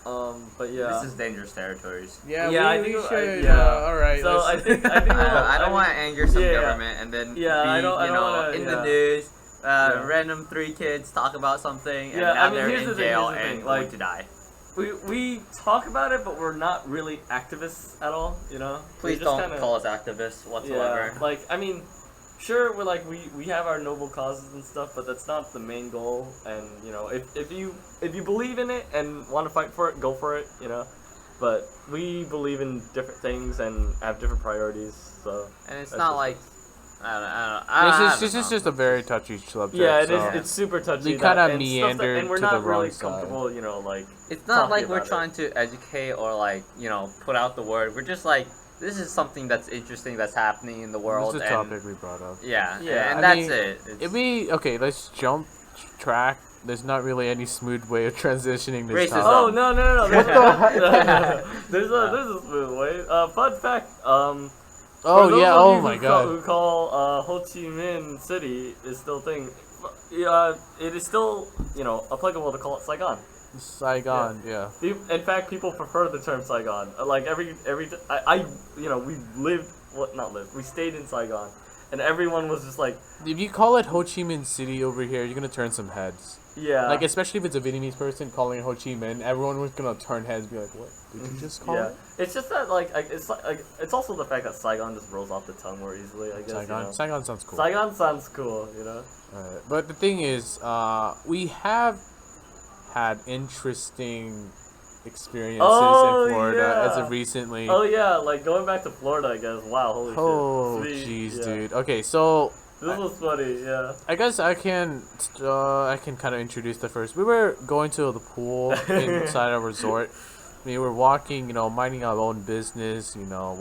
though. But yeah. This is dangerous territories. yeah, Yeah, I we think- should. yeah. All right. So I let's- think I don't I want to mean, anger some yeah, yeah. government and then Yeah, be I don't wanna- in yeah. the news. Yeah. Random 3 kids talk about something and Yeah, now I mean, they're here's in the thing, jail here's the and thing, going like- to die. we talk about it, but we're not really activists at all. You know. Please We just don't kinda- call us activists whatsoever. Yeah, like I mean, sure, we're like we have our noble causes and stuff, but that's not the main goal. And you know, if you believe in it and want to fight for it, go for it. You know, but we believe in different things and have different priorities. So And it's that's not just- like I This is just a very touchy subject. yeah, it so. is. It's super touchy. We kinda and stuff meandered and we're to not the really wrong side. comfortable. You know, like It's not talking like we're about it. trying to educate or like put out the word. We're just like this is something that's interesting that's happening in the world. This is a and topic we brought up. Yeah, Yeah, and I that's mean, it. It's If we let's jump track. There's not really any smooth way of transitioning this Racism. Oh topic. no! What the There's a smooth way. Fun fact. For Oh those yeah! of Oh you my who god! Who call Ho Chi Minh City is still a thing. It is still applicable to call it Saigon. Saigon, yeah. In fact, people prefer the term Saigon. Like we stayed in Saigon, and everyone was just like, If you call it Ho Chi Minh City over here, you're gonna turn some heads. yeah, Like especially if it's a Vietnamese person calling it Ho Chi Minh, everyone was gonna turn heads and be like, "What did you just call yeah. it?" It's just that it's also the fact that Saigon just rolls off the tongue more easily. I guess. Saigon. Saigon sounds cool. Saigon sounds cool, you know. But the thing is, we have had interesting experiences Oh, in Florida as yeah. of recently. Oh yeah, like going back to Florida, I guess. Wow, holy Oh, shit. Sweet, jeez, yeah. dude. Okay, so This was funny, yeah. I guess I can kind of introduce the first. We were going to the pool inside a resort. We were walking, minding our own business,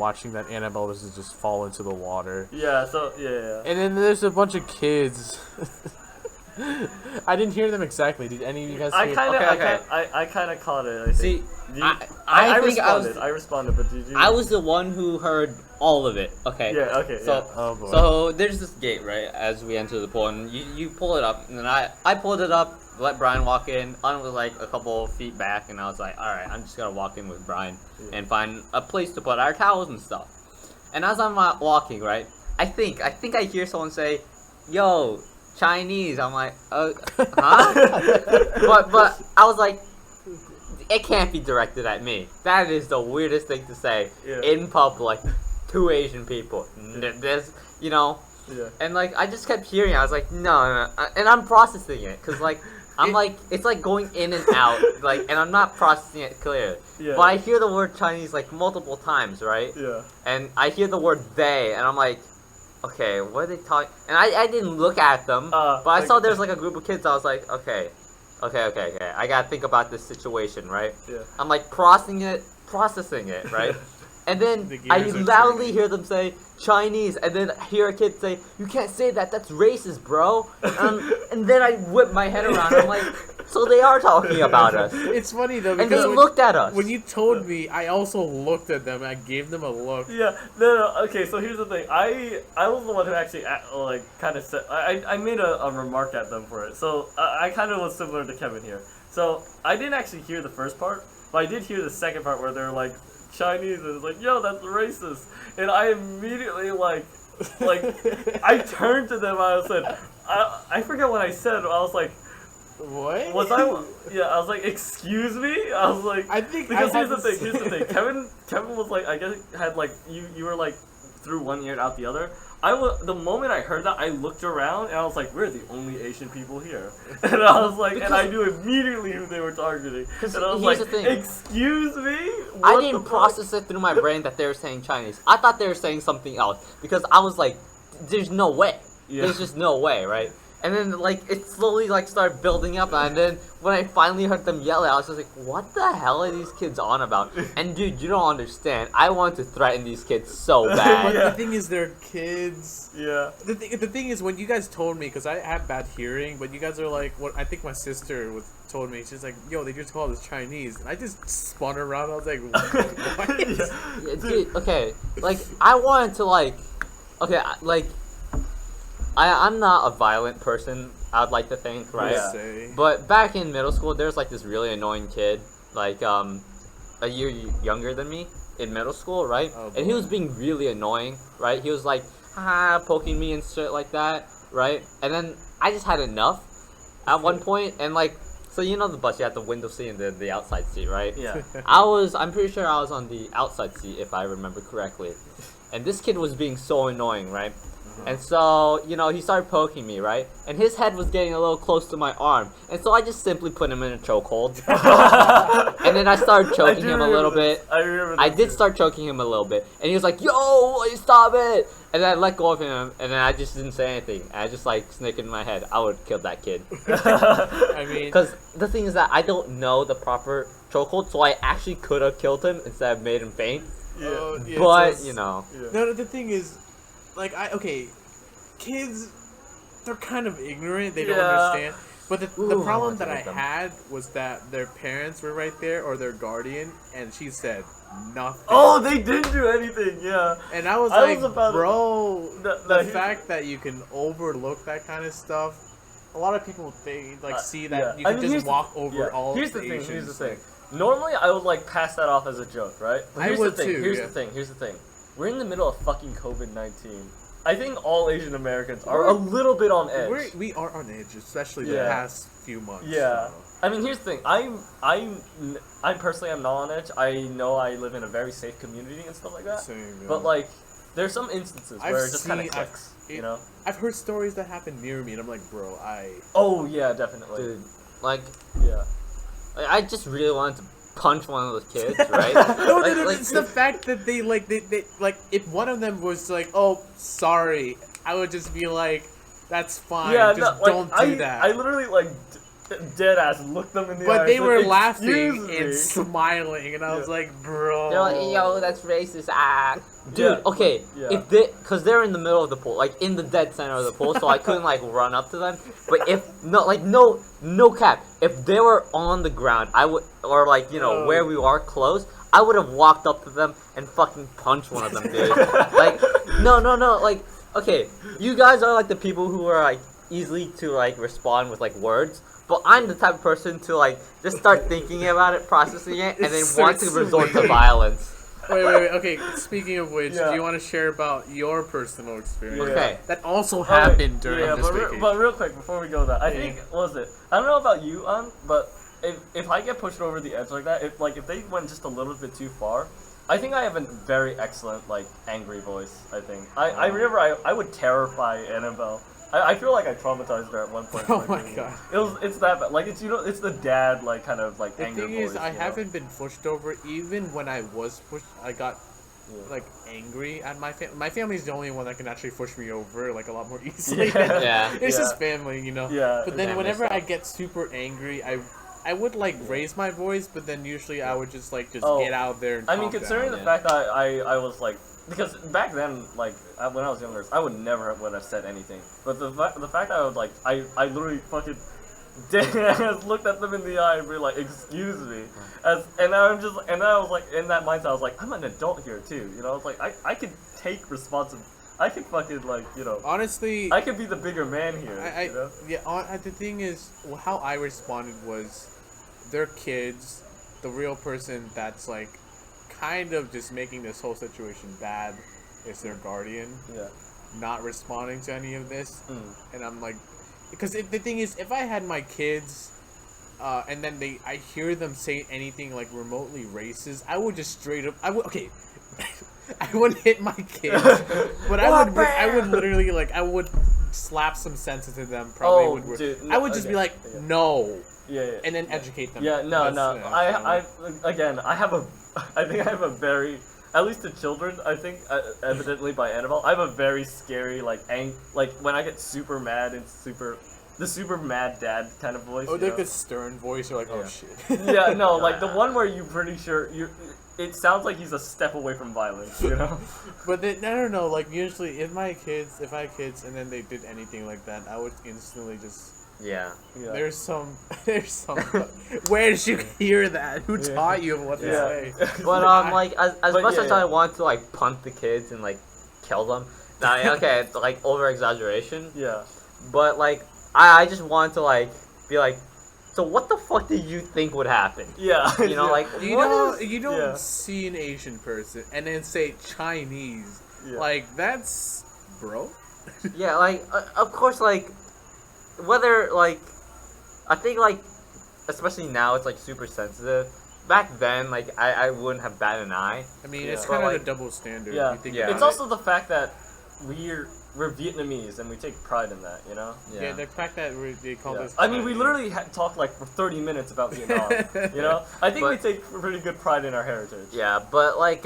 watching that Annabelle just fall into the water. Yeah, so yeah. And then there's a bunch of kids. I didn't hear them exactly. Did any of you guys I hear? kind of, Okay. I kind of caught it. I think. See, I I think responded. I responded, but did you? I was the one who heard all of it. Okay. Yeah. Okay. So, yeah. Oh boy. so there's this gate right as we enter the pool, and you pull it up, and then I pulled it up, let Brian walk in. An was like a couple feet back, and I was like, all right, I'm just gonna walk in with Brian and find a place to put our towels and stuff. And as I'm walking, right, I think I hear someone say, "Yo, Chinese." I'm like, huh? but I was like, it can't be directed at me. That is the weirdest thing to say Yeah. in public. 2 Asian people. There's, Yeah. and like I just kept hearing it. I was like, no. And I'm processing it because like it's like going in and out, like, and I'm not processing it clear. Yeah. But I hear the word Chinese like multiple times, right? Yeah. And I hear the word they, and I'm like, okay, what are they talking? And I didn't look at them, but I saw there's like a group of kids. I was like, okay. I gotta think about this situation, right? Yeah. I'm like processing it, right? And then The I gears are loudly turning. hear them say Chinese, and then hear a kid say, "You can't say that. That's racist, bro." And then I whip my head around. I'm like, so they are talking about us, It's funny though and because they looked at us. when you told me, I also looked at them. I gave them a look. Yeah, no. Okay, so here's the thing. I was the one who actually kind of said. I made a remark at them for it. So I kind of was similar to Kevin here. So I didn't actually hear the first part, but I did hear the second part where they're like Chinese and it's like, yo, that's racist. And I immediately like I turned to them. I said, I forget what I said. I was like, What? was I? Yeah, I was like, excuse me. I was like, I think because I here's the had thing. the Here's the same- thing. Kevin was like, I guess had like you were like through one ear and out the other. the moment I heard that, I looked around and I was like, we're the only Asian people here. And I was like, and I knew immediately who they were targeting. And I was here's like, the thing. excuse me? I What didn't the process it through my brain that they were saying Chinese. I thought they were saying something else because I was like, "There's no way. Yeah. There's just no way, right?" And then like it slowly like started building up, and then when I finally heard them yell, I was just like, "What the hell are these kids on about?" And dude, you don't understand. I wanted to threaten these kids so bad. But Yeah. the thing is, they're kids. Yeah. The thing is, when you guys told me, because I have bad hearing, but you guys are like, what I think my sister told me, she's like, yo, they just call us Chinese. And I just spun around, I was like, what? Yeah, dude, okay, like I wanted to like I'm not a violent person, I'd like to think, right? Yeah. Say. But back in middle school, there's like this really annoying kid, like a year younger than me in middle school, right? Oh, and he boy. was being really annoying, right? He was like, poking me and shit like that, right? And then I just had enough at one point, and like, so you know the bus, you have the window seat and the outside seat, right? Yeah. I'm pretty sure I was on the outside seat if I remember correctly. And this kid was being so annoying, right? And so, you know, he started poking me, right? And his head was getting a little close to my arm. And so I just simply put him in a chokehold. And then I started choking him a little bit. I remember I this did too. start choking him a little bit. And he was like, "Yo, stop it!" And then I let go of him. And then I just didn't say anything. And I just like snickered in my head. I would have killed that kid. I mean, Because the thing is that I don't know the proper chokehold. So I actually could have killed him instead of made him faint. Yeah. yeah, But, so- you know. Yeah. No, the thing is, like, kids, they're kind of ignorant. They don't Yeah. understand. But the Ooh, I problem want to that I hit them. had was that their parents were right there, or their guardian, and she said nothing. Oh, they didn't do anything, yeah. And I was I like, was about to- bro, No, the he- fact that you can overlook that kind of stuff, a lot of people think, like, see that yeah. you I can mean, here's just the- walk over yeah. all Here's the the thing, Asians. here's the thing. Normally, I would, like, pass that off as a joke, right? But I here's would the thing, too, here's yeah. the thing. We're in the middle of fucking COVID-19. I think all Asian Americans are a little bit on edge. We are on edge, especially the Yeah. past few months. Yeah. so. I mean, here's the thing. I personally am not on edge. I know I live in a very safe community and stuff like that. Same, yeah. But like, there's some instances I've where it just kind of seen- clicks. You know? I've heard stories that happen near me, and I'm like, bro, Oh yeah, definitely. Dude, like, Yeah. I just really wanted to punch one of those kids, right? no, Like- like- it's the fact that they like if one of them was like, oh, sorry, I would just be like, that's fine, Yeah. just no, like, don't do that. I literally like dead ass looked them in the eye. but and they said, were "Excuse laughing me." and smiling, and I was Yeah. like, bro. They're like, "Yo, that's racist." Dude, Yeah. okay, Yeah. if they, cause they're in the middle of the pool, like in the dead center of the pool, so I couldn't like run up to them. But if no cap, if they were on the ground, I would, or like Oh. where we are close, I would have walked up to them and fucking punched one of them, dude. Like, no, like, okay, you guys are like the people who are like easily to like respond with like words. But I'm the type of person to like just start thinking about it, processing it, and then want to resort to violence. Wait. Okay, speaking of which, Yeah. do you want to share about your personal experience? Yeah. Okay. That also Oh, wait, happened during yeah, this but, vacation. but real quick before we go to that, I Yeah. think what was it? I don't know about you, but if I get pushed over the edge like that, if they went just a little bit too far, I think I have a very excellent like angry voice. I think I remember I would terrify Annabelle. I feel like I traumatized her at one point. Oh in my movie. God. It's that bad. Like it's it's the dad like kind of like The anger thing voice. is, I you know? haven't been pushed over. Even when I was pushed, I got Yeah. like angry at my family. My family's the only one that can actually push me over like a lot more easily. Yeah. Yeah. It's Yeah. just family, you know. Yeah, But then family whenever I stuff. get super angry, I would like raise my voice, but then usually I would just like Oh, get out there. And I mean, calm considering down. the fact that I was like, because back then, like when I was younger, I would never would have said anything. But the fact that I would like, I literally fucking dead ass looked at them in the eye and be like, "Excuse me," and I was like in that mindset, I was like, I'm an adult here too, you know. I was like, I could take responsibility. I could fucking like, honestly, I could be the bigger man here. I you know? yeah. The thing is, how I responded was, they're kids. The real person that's like, kind of just making this whole situation bad is their guardian, Yeah. not responding to any of this. Mm. And I'm like, because the thing is, if I had my kids, and then I hear them say anything like remotely racist, I would just straight up, I wouldn't hit my kids, but I would literally like I would slap some sense into them. Probably would. Dude, I would just be like, no. Yeah. And then educate them. Yeah, no. Yeah, I have a, I think I have a very, at least to children, I think, evidently by Annabelle, I have a very scary, like when I get super mad and the super mad dad kind of voice. Oh, like the stern voice, you're like, oh shit. Yeah, no, like the one where you're pretty sure it sounds like he's a step away from violence, you know? But then, I don't know, like usually if I had kids and then they did anything like that, I would instantly just... Yeah. There's some. Where did you hear that? Who taught you what to say? But like as much as I want to like punt the kids and like kill them, now okay, it's like over exaggeration. Yeah. But like I just want to like be like, so what the fuck did you think would happen? Yeah. You know, like you don't see an Asian person and then say Chinese. Yeah. Like that's bro. Yeah, like of course, like whether like I think like especially now it's like super sensitive. Back then, like I wouldn't have batted an eye. I mean, it's But, kind of like, a double standard. Yeah. You think It's about also the fact that we're Vietnamese and we take pride in that, you know? it. Yeah, the fact that they call this. I mean, we literally talked like for 30 minutes about Vietnam, you know? I think we But- take pretty good pride in our heritage. Yeah, but like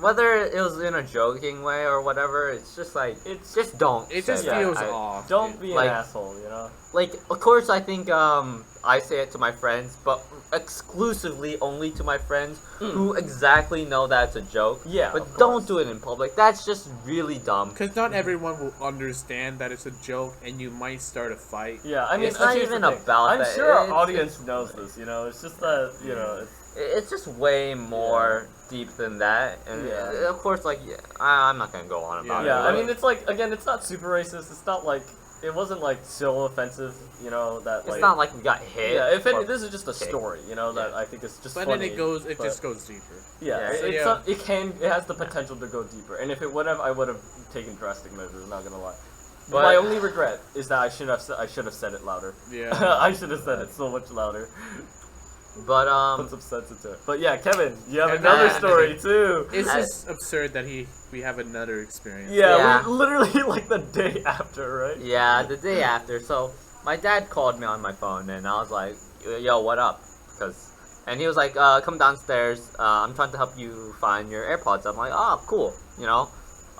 whether it was in a joking way or whatever, it's just like just don't. It say just that. feels I- off. Don't be Like- an asshole, you know? Like, of course, I think I say it to my friends, but exclusively only to my friends who exactly know that it's a joke. Yeah, But of don't course. do it in public. That's just really dumb. Because not everyone will understand that it's a joke, and you might start a fight. Yeah, I mean, It's not here's the even thing. about I'm that. sure our It's- audience knows this, you know? It's just that, you know, It's just way more deep than that. And Yeah. of course, like, I'm not going to go on about yeah, it. I but mean, it's like, again, it's not super racist. It's not like, it wasn't like so offensive, you know, that it's like... not like we got hit. Yeah, if or- this is just a Okay. story, you know, that I think is just But funny. then it but- just goes deeper. Yeah, Yeah, it's so it has the potential to go deeper, and if it would have, I would have taken drastic measures. Not gonna lie. But- My only regret is that I should have said it louder. Yeah. I should have said it so much louder. But, Put some sense into it. But yeah, Kevin, you have And another then- story too. It's I- just absurd that we have another experience. Yeah, Yeah. we literally like the day after, right? yeah, the day after. So, my dad called me on my phone, and I was like, yo, what up? And he was like, come downstairs. I'm trying to help you find your AirPods. I'm like, oh, cool, you know?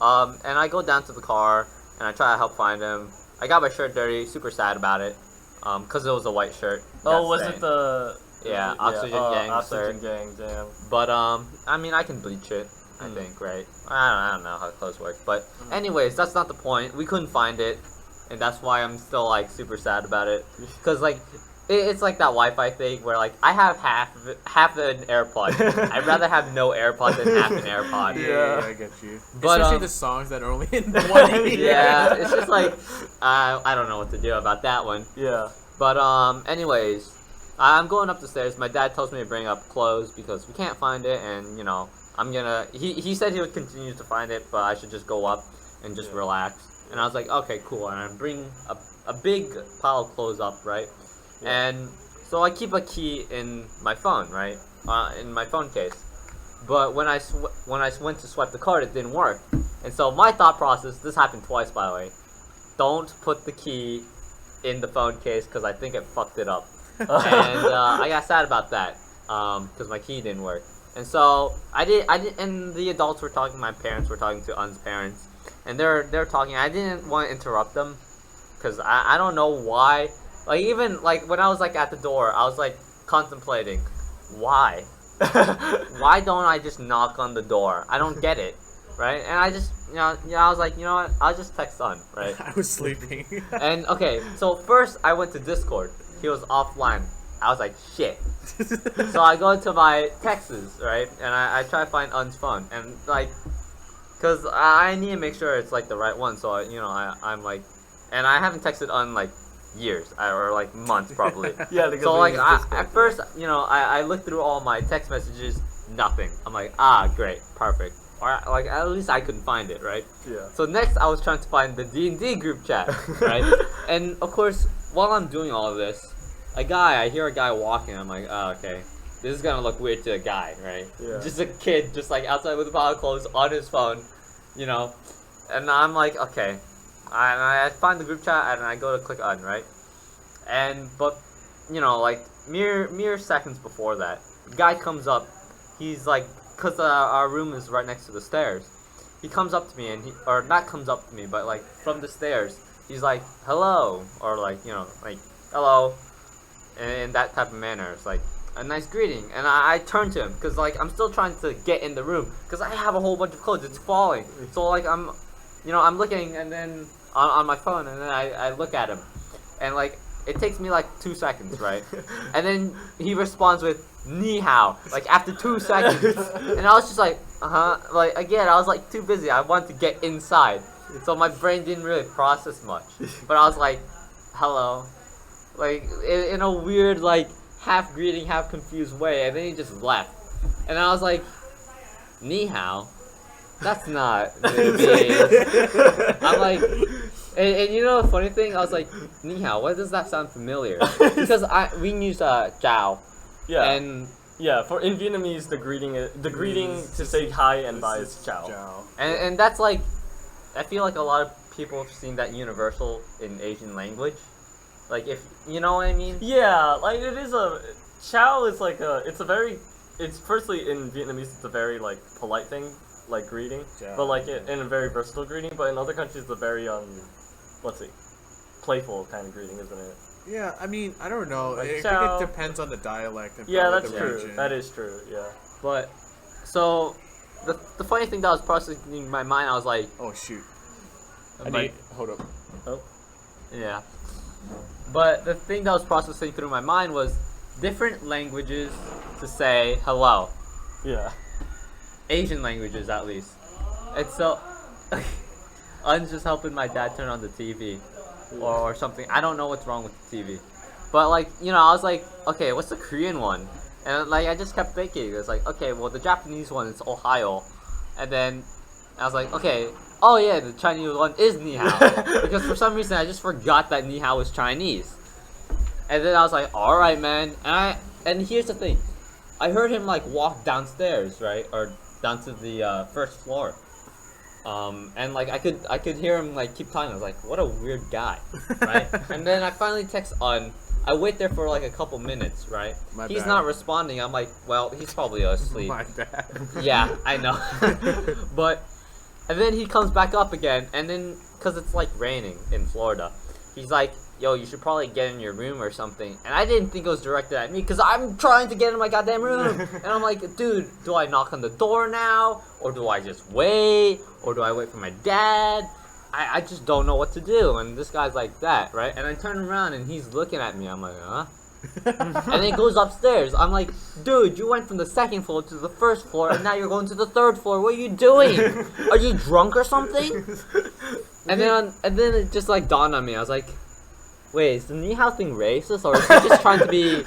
And I go down to the car, and I try to help find him. I got my shirt dirty, super sad about it, because it was a white shirt. Oh, Got was stained. it the? Yeah, Oxygen Gang, Oxygen sir. Gang, damn. But, I mean, I can bleach it, I think, right? I don't know how clothes work. But, anyways, that's not the point. We couldn't find it, and that's why I'm still, like, super sad about it. Because, like, it's like that Wi-Fi thing where, like, I have half an AirPod. I'd rather have no AirPod than half an AirPod. Yeah, I get you. But, Especially the songs that are only in one ear. Yeah, it's just like, I don't know what to do about that one. Yeah. But, anyways, I'm going up the stairs. My dad tells me to bring up clothes because we can't find it, and, you know, he said he would continue to find it, but I should just go up and just relax. And I was like, okay, cool. And I bring a big pile of clothes up, right? Yeah. And so I keep a key in my phone, right? In my phone case. But when I went to swipe the card, it didn't work. And so my thought process, this happened twice, by the way. Don't put the key in the phone case because I think it fucked it up. And I got sad about that because my key didn't work. And so I did, and the adults were talking. My parents were talking to Un's parents, and they're talking. I didn't want to interrupt them because I don't know why. Like even like when I was like at the door, I was like contemplating, why? Why don't I just knock on the door? I don't get it, right? And I just I was like, you know what? I'll just text Un, right? I was sleeping. And okay, so first I went to Discord. He was offline. I was like, shit. So I go into my texts, right? And I try to find Un's phone. And like, because I need to make sure it's like the right one. So, I'm like, and I haven't texted Un like years or like months probably. Yeah, because So we like, use Discord, at first, I looked through all my text messages, nothing. I'm like, great, perfect. Or like, at least I couldn't find it, right? Yeah. So next, I was trying to find the D&D group chat, right? And of course, while I'm doing all of this, I hear a guy walking. I'm like, okay, this is gonna look weird to a guy, right? Yeah. Just a kid, just like outside with a pile of clothes on his phone, you know. And I'm like, okay. And I find the group chat and I go to click on, right? But, you know, like mere seconds before that, the guy comes up. He's like, cause our room is right next to the stairs. He comes up to me and or not comes up to me, but like from the stairs, he's like, hello, or like, you know, like hello, in that type of manner. It's like a nice greeting, and I turn to him because like I'm still trying to get in the room because I have a whole bunch of clothes. It's falling, so like I'm looking and then on my phone, and then I look at him, and like it takes me like 2 seconds, right? And then he responds with ni hao, like after 2 seconds, and I was just like, like again I was like too busy. I wanted to get inside, so my brain didn't really process much. But I was like, hello, like in a weird like half greeting, half confused way, and then he just left, and I was like, ni hao. That's not Vietnamese. I'm like, and you know the funny thing? I was like, ni hao, why does that sound familiar? Because we use chào. Yeah. And yeah, for in Vietnamese the greeting to say hi and bye is ciao. And that's like, I feel like a lot of people have seen that universal in Asian language. Like if you know what I mean? Yeah, like it is ciao is like it's firstly in Vietnamese it's a very like polite thing, like greeting, Ciao. but like in a very versatile greeting. But in other countries it's a very let's see, playful kind of greeting, isn't it? Yeah, I mean, I don't know. Like, I think ciao. it depends on the dialect. And Yeah, probably that's the true. region. That is true. Yeah. But so the funny thing that was processing in my mind, I was like, Oh shoot! Hold up. Oh. yeah. But the thing that was processing through my mind was different languages to say hello. Yeah. Asian languages, at least. And so, Un's just helping my dad turn on the TV or something. I don't know what's wrong with the TV. But, like, you know, I was like, okay, what's the Korean one? And, like, I just kept thinking. It was like, okay, well, the Japanese one is Ohio. And then I was like, okay, oh yeah, the Chinese one is ni hao. Because for some reason, I just forgot that ni hao was Chinese. And then I was like, alright, man. And here's the thing. I heard him, like, walk downstairs, right? Or down to the first floor. And like I could hear him like keep talking. I was like, what a weird guy, right? And then I finally text On. I wait there for like a couple minutes, right? He's bad. not responding. I'm like, well, he's probably asleep. My bad. Yeah, I know. But and then he comes back up again, and then because it's like raining in Florida, he's like, yo, you should probably get in your room or something. And I didn't think it was directed at me because I'm trying to get in my goddamn room. And I'm like, dude, do I knock on the door now? Or do I just wait? Or do I wait for my dad? I just don't know what to do. And this guy's like that, right? And I turn around and he's looking at me. I'm like, huh? And then he goes upstairs. I'm like, dude, you went from the second floor to the first floor and now you're going to the third floor. What are you doing? Are you drunk or something? And then it just like dawned on me. I was like, wait, is the ni hao thing racist, or is he just trying to be?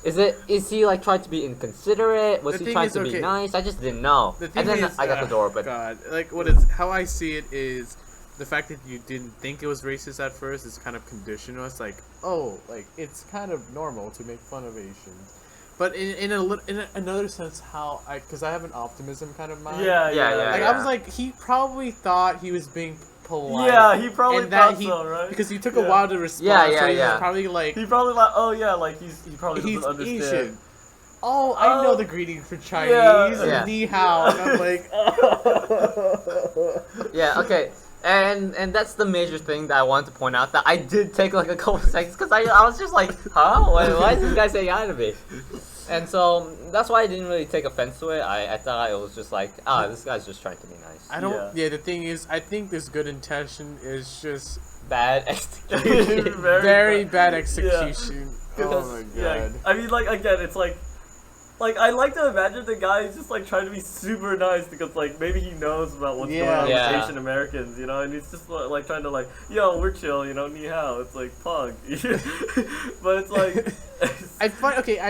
Is he like trying to be inconsiderate? Was he trying to be nice? I just didn't know. And then I got the door open. God, like how I see it is the fact that you didn't think it was racist at first is kind of conditioned us. Like, oh, like it's kind of normal to make fun of Asians. But in another sense, because I have an optimism kind of mind. Yeah. Like I was like, he probably thought he was being polite. Yeah, he probably and thought that so, right? Because he took a while to respond. So he was probably like, he probably like, oh yeah, like he probably he's doesn't understand. Asian. Oh, I know the greeting for Chinese. Yeah. Ni hao. And I'm like, Yeah. Okay. And that's the major thing that I wanted to point out, that I did take like a couple seconds because I was just like, huh? Why is this guy saying hi to me? And so that's why I didn't really take offense to it. I thought it was just like, this guy's just trying to be nice. I don't. Yeah. The thing is, I think this good intention is just Bad execution. very bad execution. Yeah. Oh my god. Yeah, I mean, like again, it's like I like to imagine the guy is just like trying to be super nice because like maybe he knows about what's going on with Asian Americans, you know, and he's just like trying to like, yo, we're chill, you know, ni hao. It's like pug, but it's like I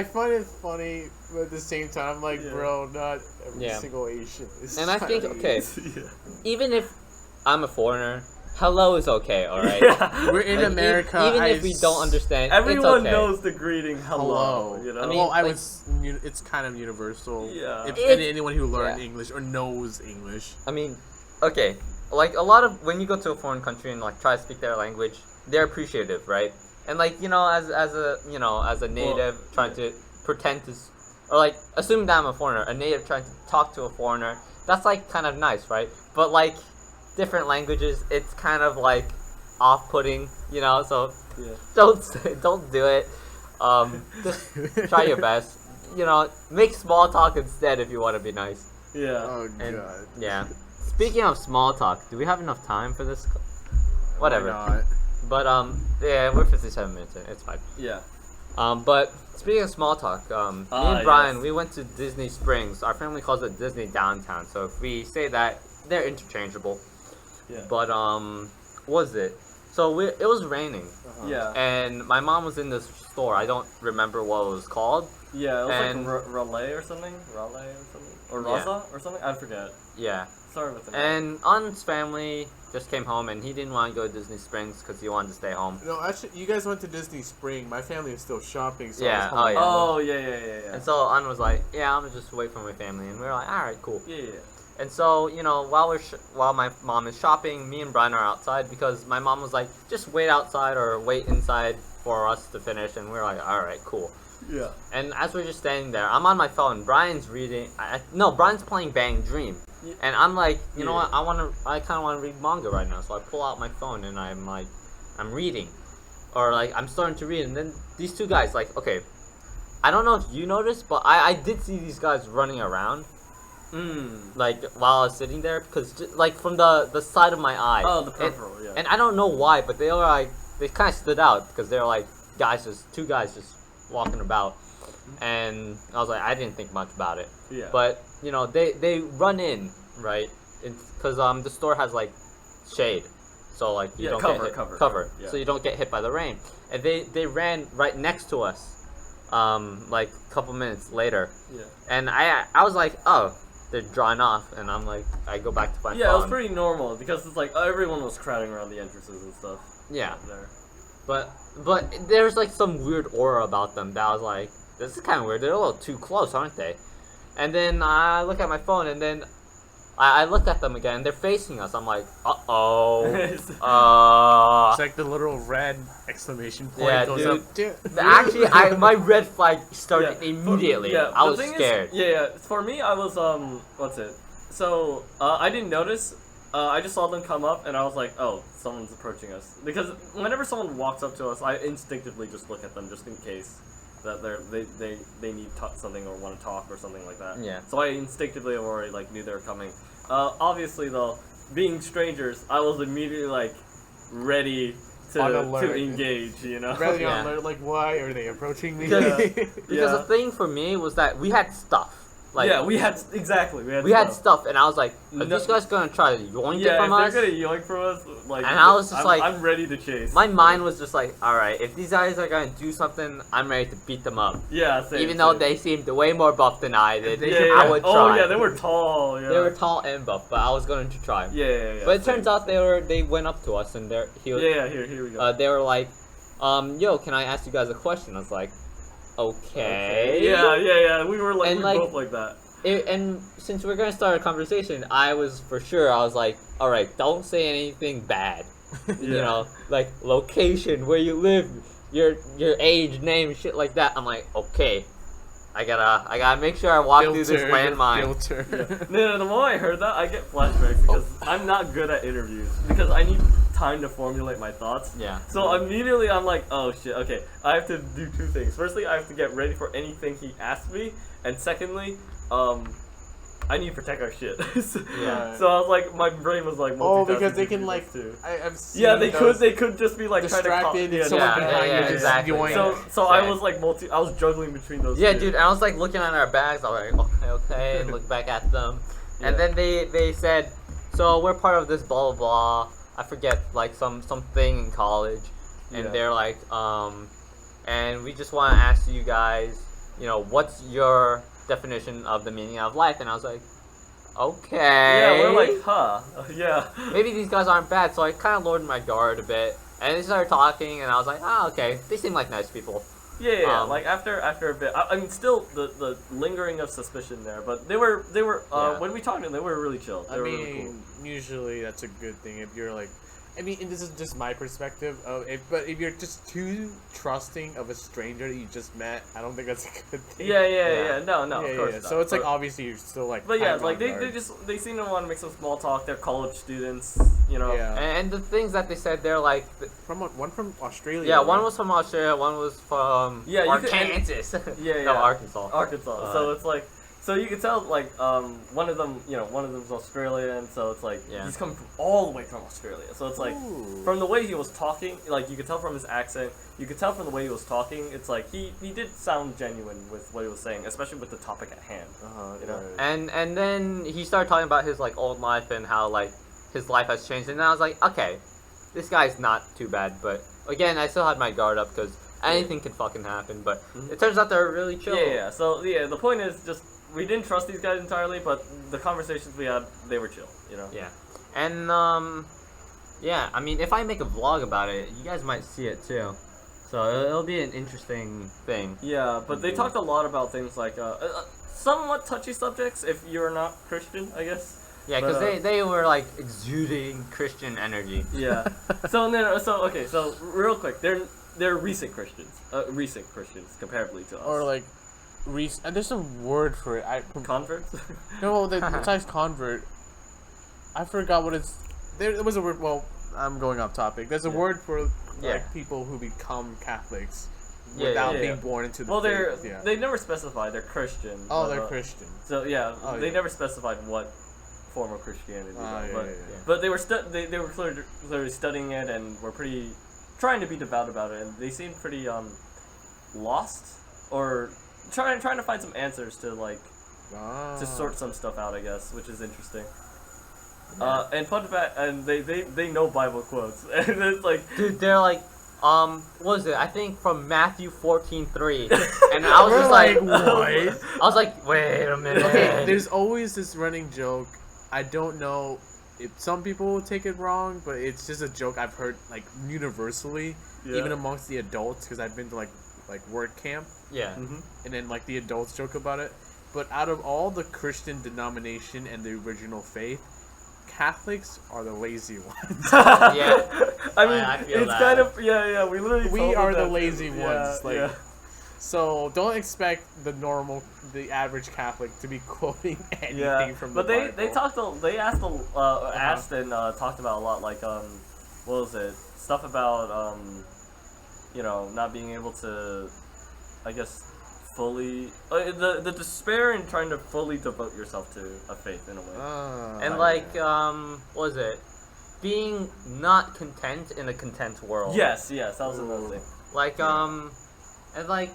find it funny, but at the same time, I'm like, bro, not every single Asian is And I think, okay, yeah. even if I'm a foreigner hello is okay, all right. Yeah. We're in Like, America. even if we don't understand, Everyone it's okay. knows the greeting hello. Hello. You know. I mean, Well, I like- was. It's kind of universal. Yeah. If It's- anyone who learned yeah. English or knows English. I mean, okay, like a lot of when you go to a foreign country and like try to speak their language, they're appreciative, right? And like as a native trying to pretend to, or like assuming that I'm a foreigner, a native trying to talk to a foreigner, that's like kind of nice, right? But like different languages, it's kind of like off-putting, So Yeah. don't do it. Just try your best. Make small talk instead if you want to be nice. Yeah. Oh And god. yeah. Speaking of small talk, do we have enough time for this? Whatever. Why not? But yeah, we're 57 minutes in. It's fine. Yeah. But speaking of small talk, me Ah, and Brian, yes. we went to Disney Springs. Our family calls it Disney Downtown. So if we say that, they're interchangeable. Yeah. But what was it? So it was raining, Yeah. and my mom was in this store. I don't remember what it was called. Yeah. It was and- like Relay or something. Relay or something. Or Yeah. Raza or something. I forget. Yeah. Sorry with the name. And An's family just came home, and he didn't want to go to Disney Springs because he wanted to stay home. No, actually, you guys went to Disney Spring. My family is still shopping. So Yeah, I was home yeah. Oh yeah. And so An was like, "Yeah, I'm gonna just wait for my family," and we were like, "All right, cool." Yeah. And so while my mom is shopping, me and Brian are outside because my mom was like, "Just wait outside or wait inside for us to finish," and we were like, "All right, cool." Yeah. And as we're just standing there, I'm on my phone. Brian's reading. Brian's playing Bang Dream, Yeah. and I'm like, you know Yeah. what? I kind of want to read manga right now. So I pull out my phone and I'm like, I'm reading, or like I'm starting to read, and then these two guys, like, okay, I don't know if you noticed, but I did see these guys running around, like while I was sitting there, because like from the side of my eye. Oh, the peripheral. Yeah. And I don't know why, but they were like, they kind of stood out because they were like two guys just walking about, and I was like, I didn't think much about it, Yeah. but they run in, right, because the store has like shade, so like you Yeah, don't cover, get hit, cover, yeah. so you don't get hit by the rain, and they ran right next to us, like a couple minutes later, Yeah. and I was like, oh, they're drawing off, and I'm like, I go back to my Yeah, phone. it was pretty normal because it's like everyone was crowding around the entrances and stuff. Yeah. There. But there's like some weird aura about them that I was like, this is kind of weird. They're a little too close, aren't they? And then I look at my phone, and then I look at them again. They're facing us. I'm like, uh-oh. It's like the little red exclamation point Yeah, goes dude. up. Actually, my red flag started Yeah, immediately. Yeah, I the was thing scared. Is, yeah. For me, I was what's it? So I didn't notice. I just saw them come up, and I was like, oh, someone's approaching us. Because whenever someone walks up to us, I instinctively just look at them just in case that they need something or want to talk or something like that. Yeah. So I instinctively already like knew they were coming. Obviously though, being strangers, I was immediately like ready On to alert. engage. Rather Yeah. on alert, like, why are they approaching me? Because, Yeah. because the thing for me was that we had stuff. Like, yeah, we had exactly. we had stuff, and I was like, are No- these guys gonna try to yoink it Yeah, from if us? they're gonna yoink from us, like, And I was just I'm, like- I'm ready to chase. My mind was just like, alright, if these guys are gonna do something, I'm ready to beat them up. Yeah, same, Even though same. they seemed way more buff than I did, Yeah, I would try. Oh yeah, they were tall. Yeah. They were tall and buff, but I was going to try. Yeah. But it turns out they went up to us, and he was, Yeah, here we go. they were like, yo, can I ask you guys a question? I was like, okay. Yeah. We were like, And, we like- were both like that. And since we're gonna start a conversation, I was like, all right, don't say anything bad. You Yeah. know, like location, where you live, your age, name, shit like that. I'm like, okay, I gotta make sure I walk through this landmine. Filter. No, the moment I heard that, I get flashbacks because I'm not good at interviews because I need time to formulate my thoughts. Yeah. So immediately I'm like, oh shit, okay, I have to do two things. Firstly, I have to get ready for anything he asks me, and secondly, I need to protect our shit. Yeah. So I was like, my brain was like, Oh, multitasking because they between can those like. two. I've seen Yeah, they those could just be like distracted and trying to someone Yeah, behind yeah, you just exactly. yoink. So I was like I was juggling between those. Yeah, two. dude, and I was like looking at our bags. I was like, okay, and look back at them, and Yeah. then they said, so we're part of this blah blah blah. I forget, like something in college, and Yeah. they're like, and we just want to ask you guys, what's your definition of the meaning of life? And I was like, okay. Yeah, we're like, huh? Yeah. Maybe these guys aren't bad, so I kind of lowered my guard a bit. And they started talking, and I was like, okay, they seem like nice people. Yeah. Like after a bit, I mean, still the lingering of suspicion there, but they were Yeah. when we talked to them, they were really chill. They I were mean, really cool. usually that's a good thing if you're like. I mean, and this is just my perspective of but if you're just too trusting of a stranger that you just met, I don't think that's a good thing. Yeah. No, of course not. So it's like But- obviously you're still like. But yeah, kind of like on they guard. they seem to want to make some small talk. They're college students, you know. Yeah. And the things that they said, they're like, One from Australia. yeah, one right? was from Australia, one was from Yeah, you could- Arkansas. Yeah. No, Arkansas. Arkansas. So it's like, so you can tell like one of them, one of them's Australian. So it's like Yeah. he's coming from all the way from Australia. So it's like Ooh. from the way he was talking, like you could tell from his accent, you could tell from the way he was talking. It's like he did sound genuine with what he was saying, especially with the topic at hand. You know? And then he started talking about his like old life and how like his life has changed, and I was like, okay, this guy's not too bad. But again, I still had my guard up because anything can fucking happen. But it turns out they're really chill. Yeah. So the point is just we didn't trust these guys entirely, but the conversations we had, they were chill. You know. Yeah. And yeah, I mean, if I make a vlog about it, you guys might see it too. So it'll be an interesting thing. Yeah, but they talked a lot about things like somewhat touchy subjects if you're not Christian, I guess. Yeah, because But, they were like exuding Christian energy. Yeah. So real quick, they're recent Christians, comparatively to us. Or like, and there's a word for it. Converts. No, besides convert, I forgot what it's. There was a word. Well, I'm going off topic. There's a word for like people who become Catholics without being born into the Well, faith. they never specified they're Christian. Oh, but, they're Christian. So yeah, Oh, they yeah. never specified what form of Christianity. But Yeah. but they were they were clearly studying it and were pretty trying to be devout about it, and they seemed pretty lost or trying to find some answers to like to sort some stuff out, I guess, which is interesting. And fun fact, and they know Bible quotes, and it's like, Dude, they're like, what was it? I think from Matthew 14:3, and I was just like, what? I was like, wait a minute. Okay, there's always this running joke. I don't know if some people will take it wrong, but it's just a joke I've heard like universally, even amongst the adults, because I've been to like word camp, Yeah. and then like the adults joke about it. But out of all the Christian denomination and the original faith, Catholics are the lazy ones. Yeah. I mean, I feel it's that. kind of yeah. We literally We told them are the that, lazy yeah, ones. Like, yeah. so don't expect the average Catholic to be quoting anything from the but Bible. they asked and talked about a lot, like what was it, stuff about not being able to, I guess, fully the despair in trying to fully devote yourself to a faith in a way. And like, what was it? Being not content in a content world. Yes, that was another thing. Like, and like,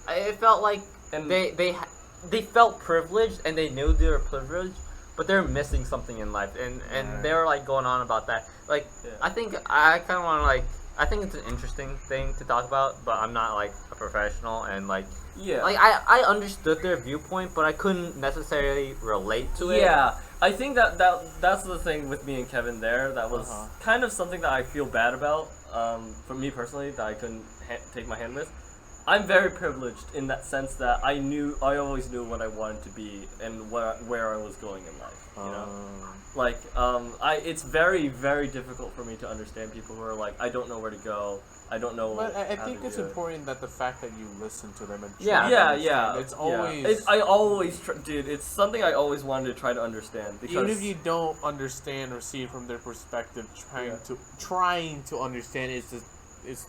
it felt like And they felt privileged and they knew they were privileged, but they're missing something in life, and they were like going on about that. Like, I think I kind of want to like. I think it's an interesting thing to talk about, but I'm not like a professional, and like like I understood their viewpoint, but I couldn't necessarily relate to it. Yeah, I think that's the thing with me and Kevin there. That was kind of something that I feel bad about. For me personally, that I couldn't take my hand with. I'm very privileged in that sense that I always knew what I wanted to be and where I was going in life. You know, like it's very, very difficult for me to understand people who are like, I don't know where to go. I don't know. But I how think to it's do it. important that the fact that you listen to them and Yeah. try to Yeah. understand, it's always I always, dude. It's something I always wanted to try to understand because even if you don't understand or see it from their perspective, trying to understand is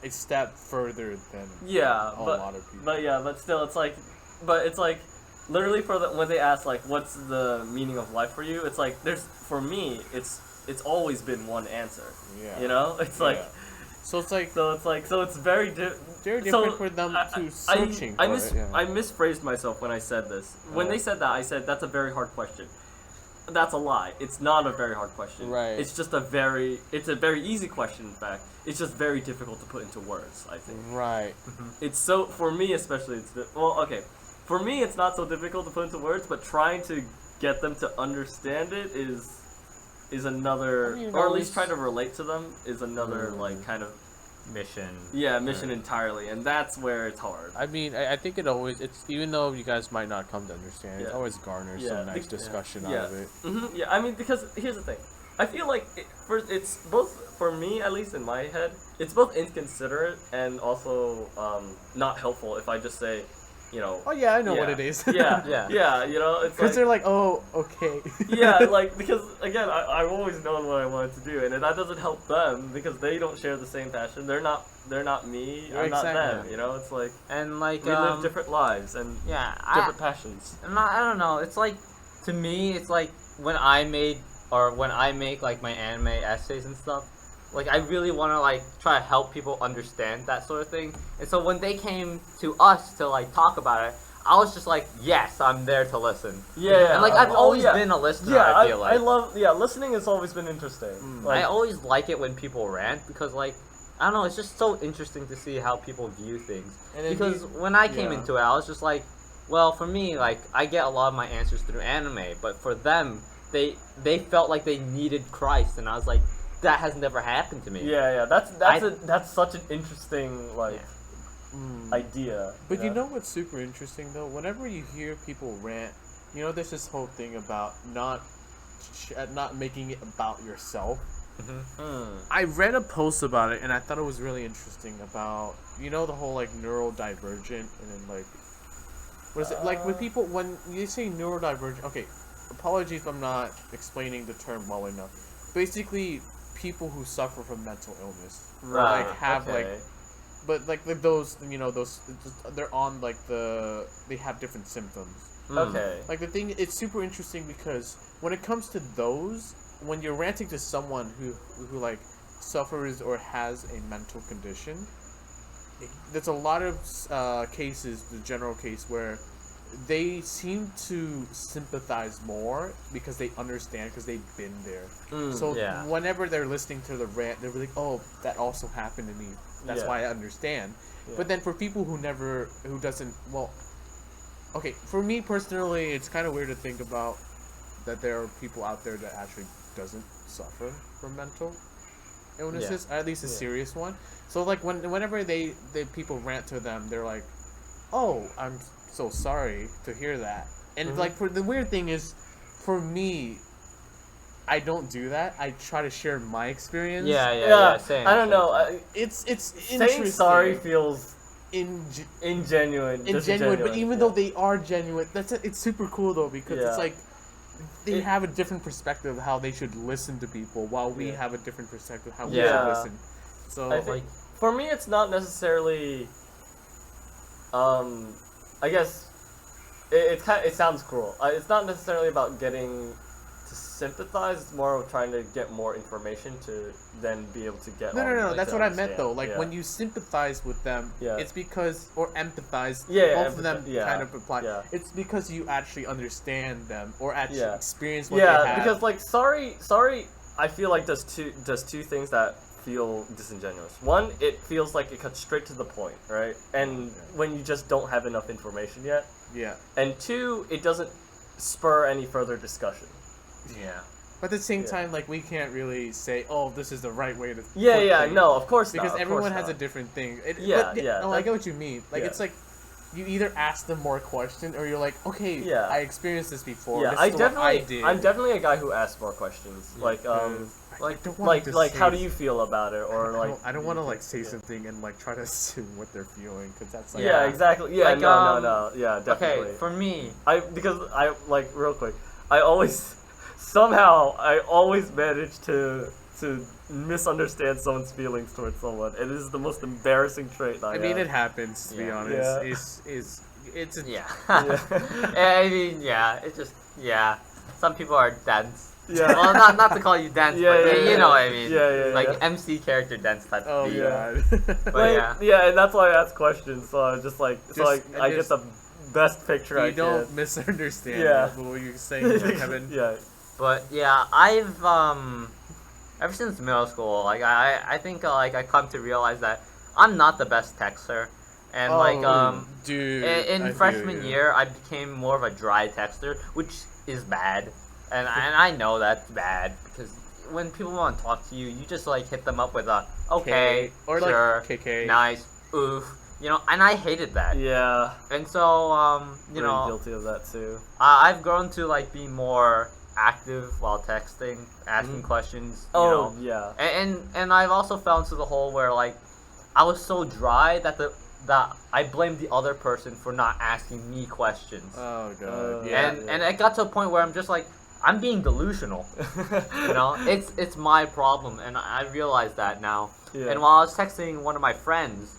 a step further than a lot of people. But still, it's like literally when they ask like, what's the meaning of life for you? It's like for me, it's always been one answer. Yeah. You know, it's like. So it's like So it's very very different for them to searching for it. Yeah. I misphrased myself when I said this. When they said that, I said that's a very hard question. That's a lie. It's not a very hard question. Right. It's just a very easy question. In fact, it's just very difficult to put into words. I think. Right. It's so for me especially. For me, it's not so difficult to put into words, but trying to get them to understand it is another, I mean, or at always- least try to relate to them is another like kind of mission. mission entirely, and that's where it's hard. I mean, I think it's even though you guys might not come to understand, it Yeah. always garners Yeah. some nice discussion out Yeah. of it. Yeah, I mean, because here's the thing. I feel like it's both, for me at least in my head, it's both inconsiderate and also not helpful if I just say, you know. Oh yeah, I know what yeah, it is. yeah, you know, it's Because like, they're like, oh, okay. yeah, like, because again, I've always known what I wanted to do, and that doesn't help them because they don't share the same passion. They're not me. Yeah, I'm not them. exactly. You know, it's like And like we live different lives and yeah, different passions. I don't know. It's like, to me, it's like when I make like my anime essays and stuff. Like, I really want to like try to help people understand that sort of thing. And so when they came to us to like talk about it, I was just like, yes, I'm there to listen. Yeah, And like I've always been a listener. Yeah, I feel like I love. Yeah, listening has always been interesting. Like, I always like it when people rant because like, I don't know, it's just so interesting to see how people view things. And then Because when I came yeah. into it, I was just like, well, for me, like, I get a lot of my answers through anime, but for them, they felt like they needed Christ, and I was like, that has never happened to me. yeah, that's such an interesting like idea. But you know what's super interesting though? Whenever you hear people rant, you know, there's this whole thing about not making it about yourself. I read a post about it and I thought it was really interesting about, you know, the whole like neurodivergent and then like, what is it like when people, when you say neurodivergent, okay, apologies if I'm not explaining the term well enough. Basically, people who suffer from mental illness, Right, like have okay. like, but like those, you know, those they're on like they have different symptoms. Okay. Like the thing, it's super interesting because when it comes to those, when you're ranting to someone who like suffers or has a mental condition, there's a lot of cases, the general case where they seem to sympathize more because they understand because they've been there. So yeah. whenever they're listening to the rant, they're like, "Oh, that also happened to me. That's Yeah. why I understand." Yeah. But then for people who doesn't, well, okay, for me personally, it's kind of weird to think about that there are people out there that actually doesn't suffer from mental illnesses, or at least a serious one. So like whenever they people rant to them, they're like, "Oh, I'm so sorry to hear that." And like for the weird thing is, for me, I don't do that. I try to share my experience. Yeah, same. I don't know. It's Saying interesting. sorry feels ingenuine. ingenuine. But even though they are genuine, it's super cool though because Yeah. it's like they have a different perspective of how they should listen to people, while we have a different perspective of how we Yeah. should listen. So I think for me, it's not necessarily. I guess it sounds cruel. It's not necessarily about getting to sympathize. It's more of trying to get more information to then be able to get. no, like, that's to what I meant understand. though. Like Yeah. when you sympathize with them, Yeah. it's because, or empathize. Yeah, both of them yeah, kind of apply. yeah. It's because you actually understand them or actually Yeah. experience what they Yeah, have. because like sorry, I feel like does two things that feel disingenuous. One, it feels like it cuts straight to the point, right? And when you just don't have enough information yet. yeah. And two, it doesn't spur any further discussion. Yeah. But at the same Yeah. time, like we can't really say, "Oh, this is the right way to." Yeah, put yeah, things," no, of course not. because of everyone course has a not. different thing. Yeah, but, yeah, No, I that- get what you mean. Like yeah. it's like you either ask them more questions or you're like, "Okay, Yeah. I experienced this before. Yeah, this I is what definitely, I did." I'm definitely a guy who asks more questions. Like, I don't want to like, how say- do you feel about it, or like, I don't want to like say something and like try to assume what they're feeling because that's like yeah, exactly, yeah, Like, no, yeah, definitely. Okay, for me, Because I like real quick, I always manage to misunderstand someone's feelings towards someone. It is the most embarrassing trait that I mean, have. it happens to be Yeah. honest. Yeah. It's a, yeah. Yeah. I mean, yeah, it's just, yeah. Some people are dense. Yeah. Well, not to call you dense, Yeah, but yeah, you know yeah. what I mean. Yeah, yeah, Like yeah. MC character dense type oh of beat. god. But Like, yeah. and that's why I ask questions. So I just like, I get just- the best picture I you can. don't misunderstand Yeah. what you're saying, Kevin. Yeah. But yeah, I've ever since middle school, like I think like I come to realize that I'm not the best texter, and Oh, like dude, in I feel freshman you. year I became more of a dry texter, which is bad, and I know that's bad because when people want to talk to you, you just like hit them up with a okay, or sure, like KK. nice, oof, you know, and I hated that. Yeah. And so you Very know, guilty of that too. I've grown to like be more active while texting, asking questions. You know, yeah. and I've also fell into the hole where like I was so dry that I blamed the other person for not asking me questions. Oh god. And it got to a point where I'm just like I'm being delusional. You know, it's my problem, and I realize that now. Yeah. And while I was texting one of my friends,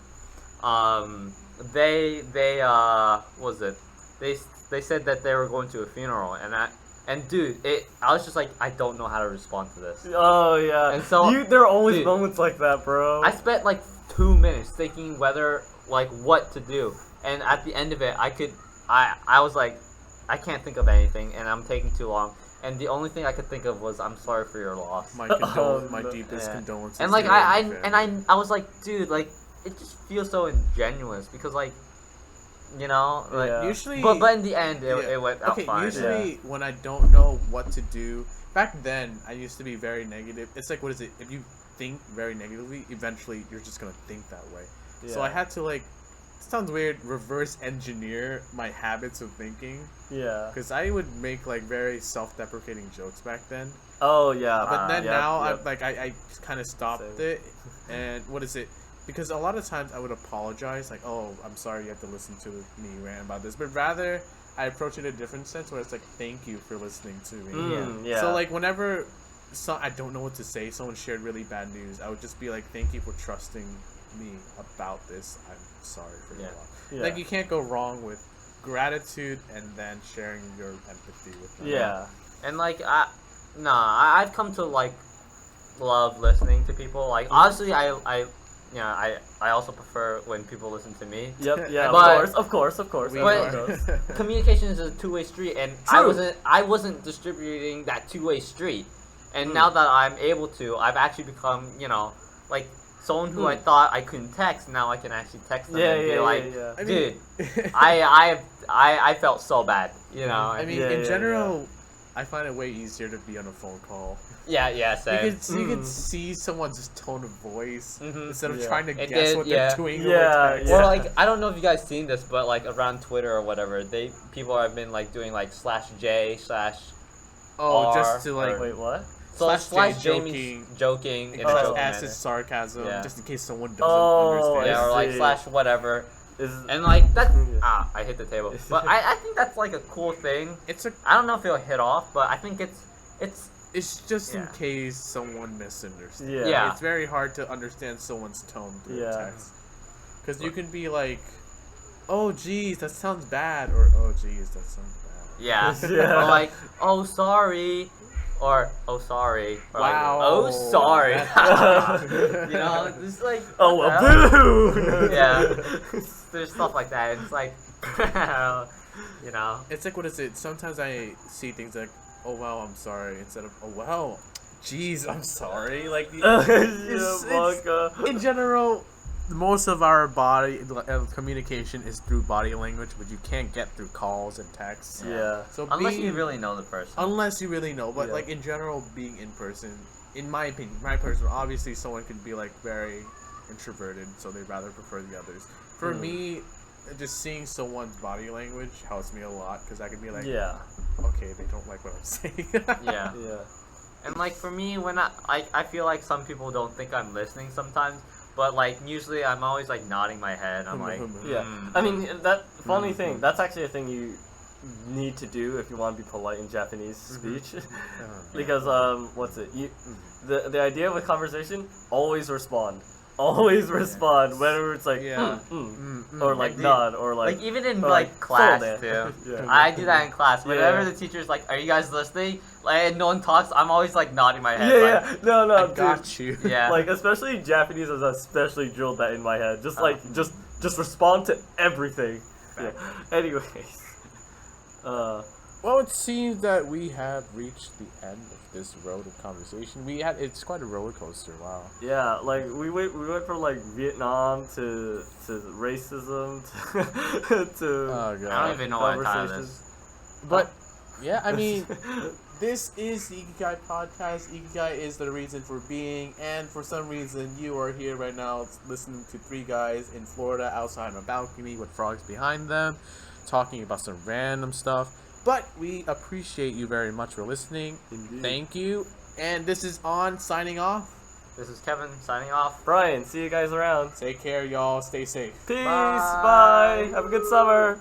they what was it? They said that they were going to a funeral, and dude, I was just like, I don't know how to respond to this. Oh yeah. And so there are always dude, moments like that, bro. I spent like 2 minutes thinking what to do, and at the end of it, I was like, I can't think of anything, and I'm taking too long. And the only thing I could think of was, I'm sorry for your loss. My no. deepest condolences. And like to your family. I was like, dude, like it just feels so ingenuous because like, you know, like Yeah. Usually, but in the end it went out fine. Usually when I don't know what to do, back then I used to be very negative. It's like, what is it? If you think very negatively, eventually you're just gonna think that way. So I had to like, it sounds weird, reverse engineer my habits of thinking. Yeah. Because I would make like very self-deprecating jokes back then. Oh yeah. But then yep, now yep. I kind of stopped Same. it. And what is it? Because a lot of times I would apologize, like, oh, I'm sorry you have to listen to me rant about this. But rather, I approach it in a different sense where it's like, thank you for listening to me. Yeah. So like whenever I don't know what to say, someone shared really bad news, I would just be like, thank you for trusting me about this. I'm sorry for your loss. Yeah. Like you can't go wrong with gratitude and then sharing your empathy with them. Yeah. And like I've come to like love listening to people. Like honestly, I also prefer when people listen to me. Yep. Yeah. But- of course. But communication is a two-way street, and True. I wasn't distributing that two-way street. And Mm. now that I'm able to, I've actually become, you know, like someone who I thought I couldn't text. Now I can actually text them and be like, yeah. I mean, dude, I felt so bad, you know. I mean, Yeah, in yeah, general, I find it way easier to be on a phone call. yeah, same. You can see someone's tone of voice instead of Yeah. trying to It guess did, what yeah. they're doing. Yeah, over text. Or like I don't know if you guys seen this, but like around Twitter or whatever, people have been like doing like /J/ Oh, R, just to like or- Wait, what? so /J /J means joking in a express joking as manner. sarcasm, Yeah. just in case someone doesn't Oh, understand. Yeah, or like see. /whatever. Is And like that, Yeah. I hit the table. But I think that's like a cool thing. It's a I don't know if it'll hit off, but I think It's just in Yeah. case someone misunderstands. Yeah. Yeah. It's very hard to understand someone's tone through Yeah. text. Because you can be like, oh, geez, that sounds bad. Or, oh, geez, that sounds bad. yeah. Yeah. Or like, oh sorry, or oh sorry, or Wow. like, oh sorry. That's- You know, it's like oh what well, the hell? boo. Yeah. There's stuff like that. It's like, you know. It's like, what is it? Sometimes I see things like, oh, wow, I'm sorry, instead of, oh, wow, geez, I'm sorry. Like, in general, most of our body communication is through body language, but you can't get through calls and texts. Yeah. So Unless being, you really know the person. unless you really know, but Yeah. like in general, being in person, in my opinion, my personal, obviously someone could be like very introverted, so they'd rather prefer the others. For me, just seeing someone's body language helps me a lot because I can be like, Yeah. okay, they don't like what I'm saying. Yeah. Yeah. And like for me, when I feel like some people don't think I'm listening sometimes, but like usually I'm always like nodding my head. I'm like, Yeah. I mean, that funny thing. That's actually a thing you need to do if you want to be polite in Japanese speech. Because what's it? The idea of a conversation, always respond. Always respond, whether it's like Yeah. or like nod or like even in or, like class "そうね." too. Yeah. I do that in class. Whenever Yeah. the teacher's like, "Are you guys listening?" Like, and no one talks, I'm always like nodding my head. Yeah, like, yeah. No, I dude. got you. Yeah. Like especially Japanese has especially drilled that in my head. Just like just respond to everything. Yeah. Anyways. Well, it seems that we have reached the end of this road of conversation. It's quite a roller coaster. Wow. Yeah, like we went from like Vietnam to racism to Oh god. I don't even know what time it conversations. is. But Yeah, I mean, this is the Ikigai podcast. Ikigai is the reason for being, and for some reason, you are here right now listening to three guys in Florida outside on a balcony with frogs behind them, talking about some random stuff. But we appreciate you very much for listening. Indeed. Thank you. And this is On signing off. This is Kevin signing off. Brian, see you guys around. Take care, y'all. Stay safe. Peace. Bye. Bye. Have a good summer.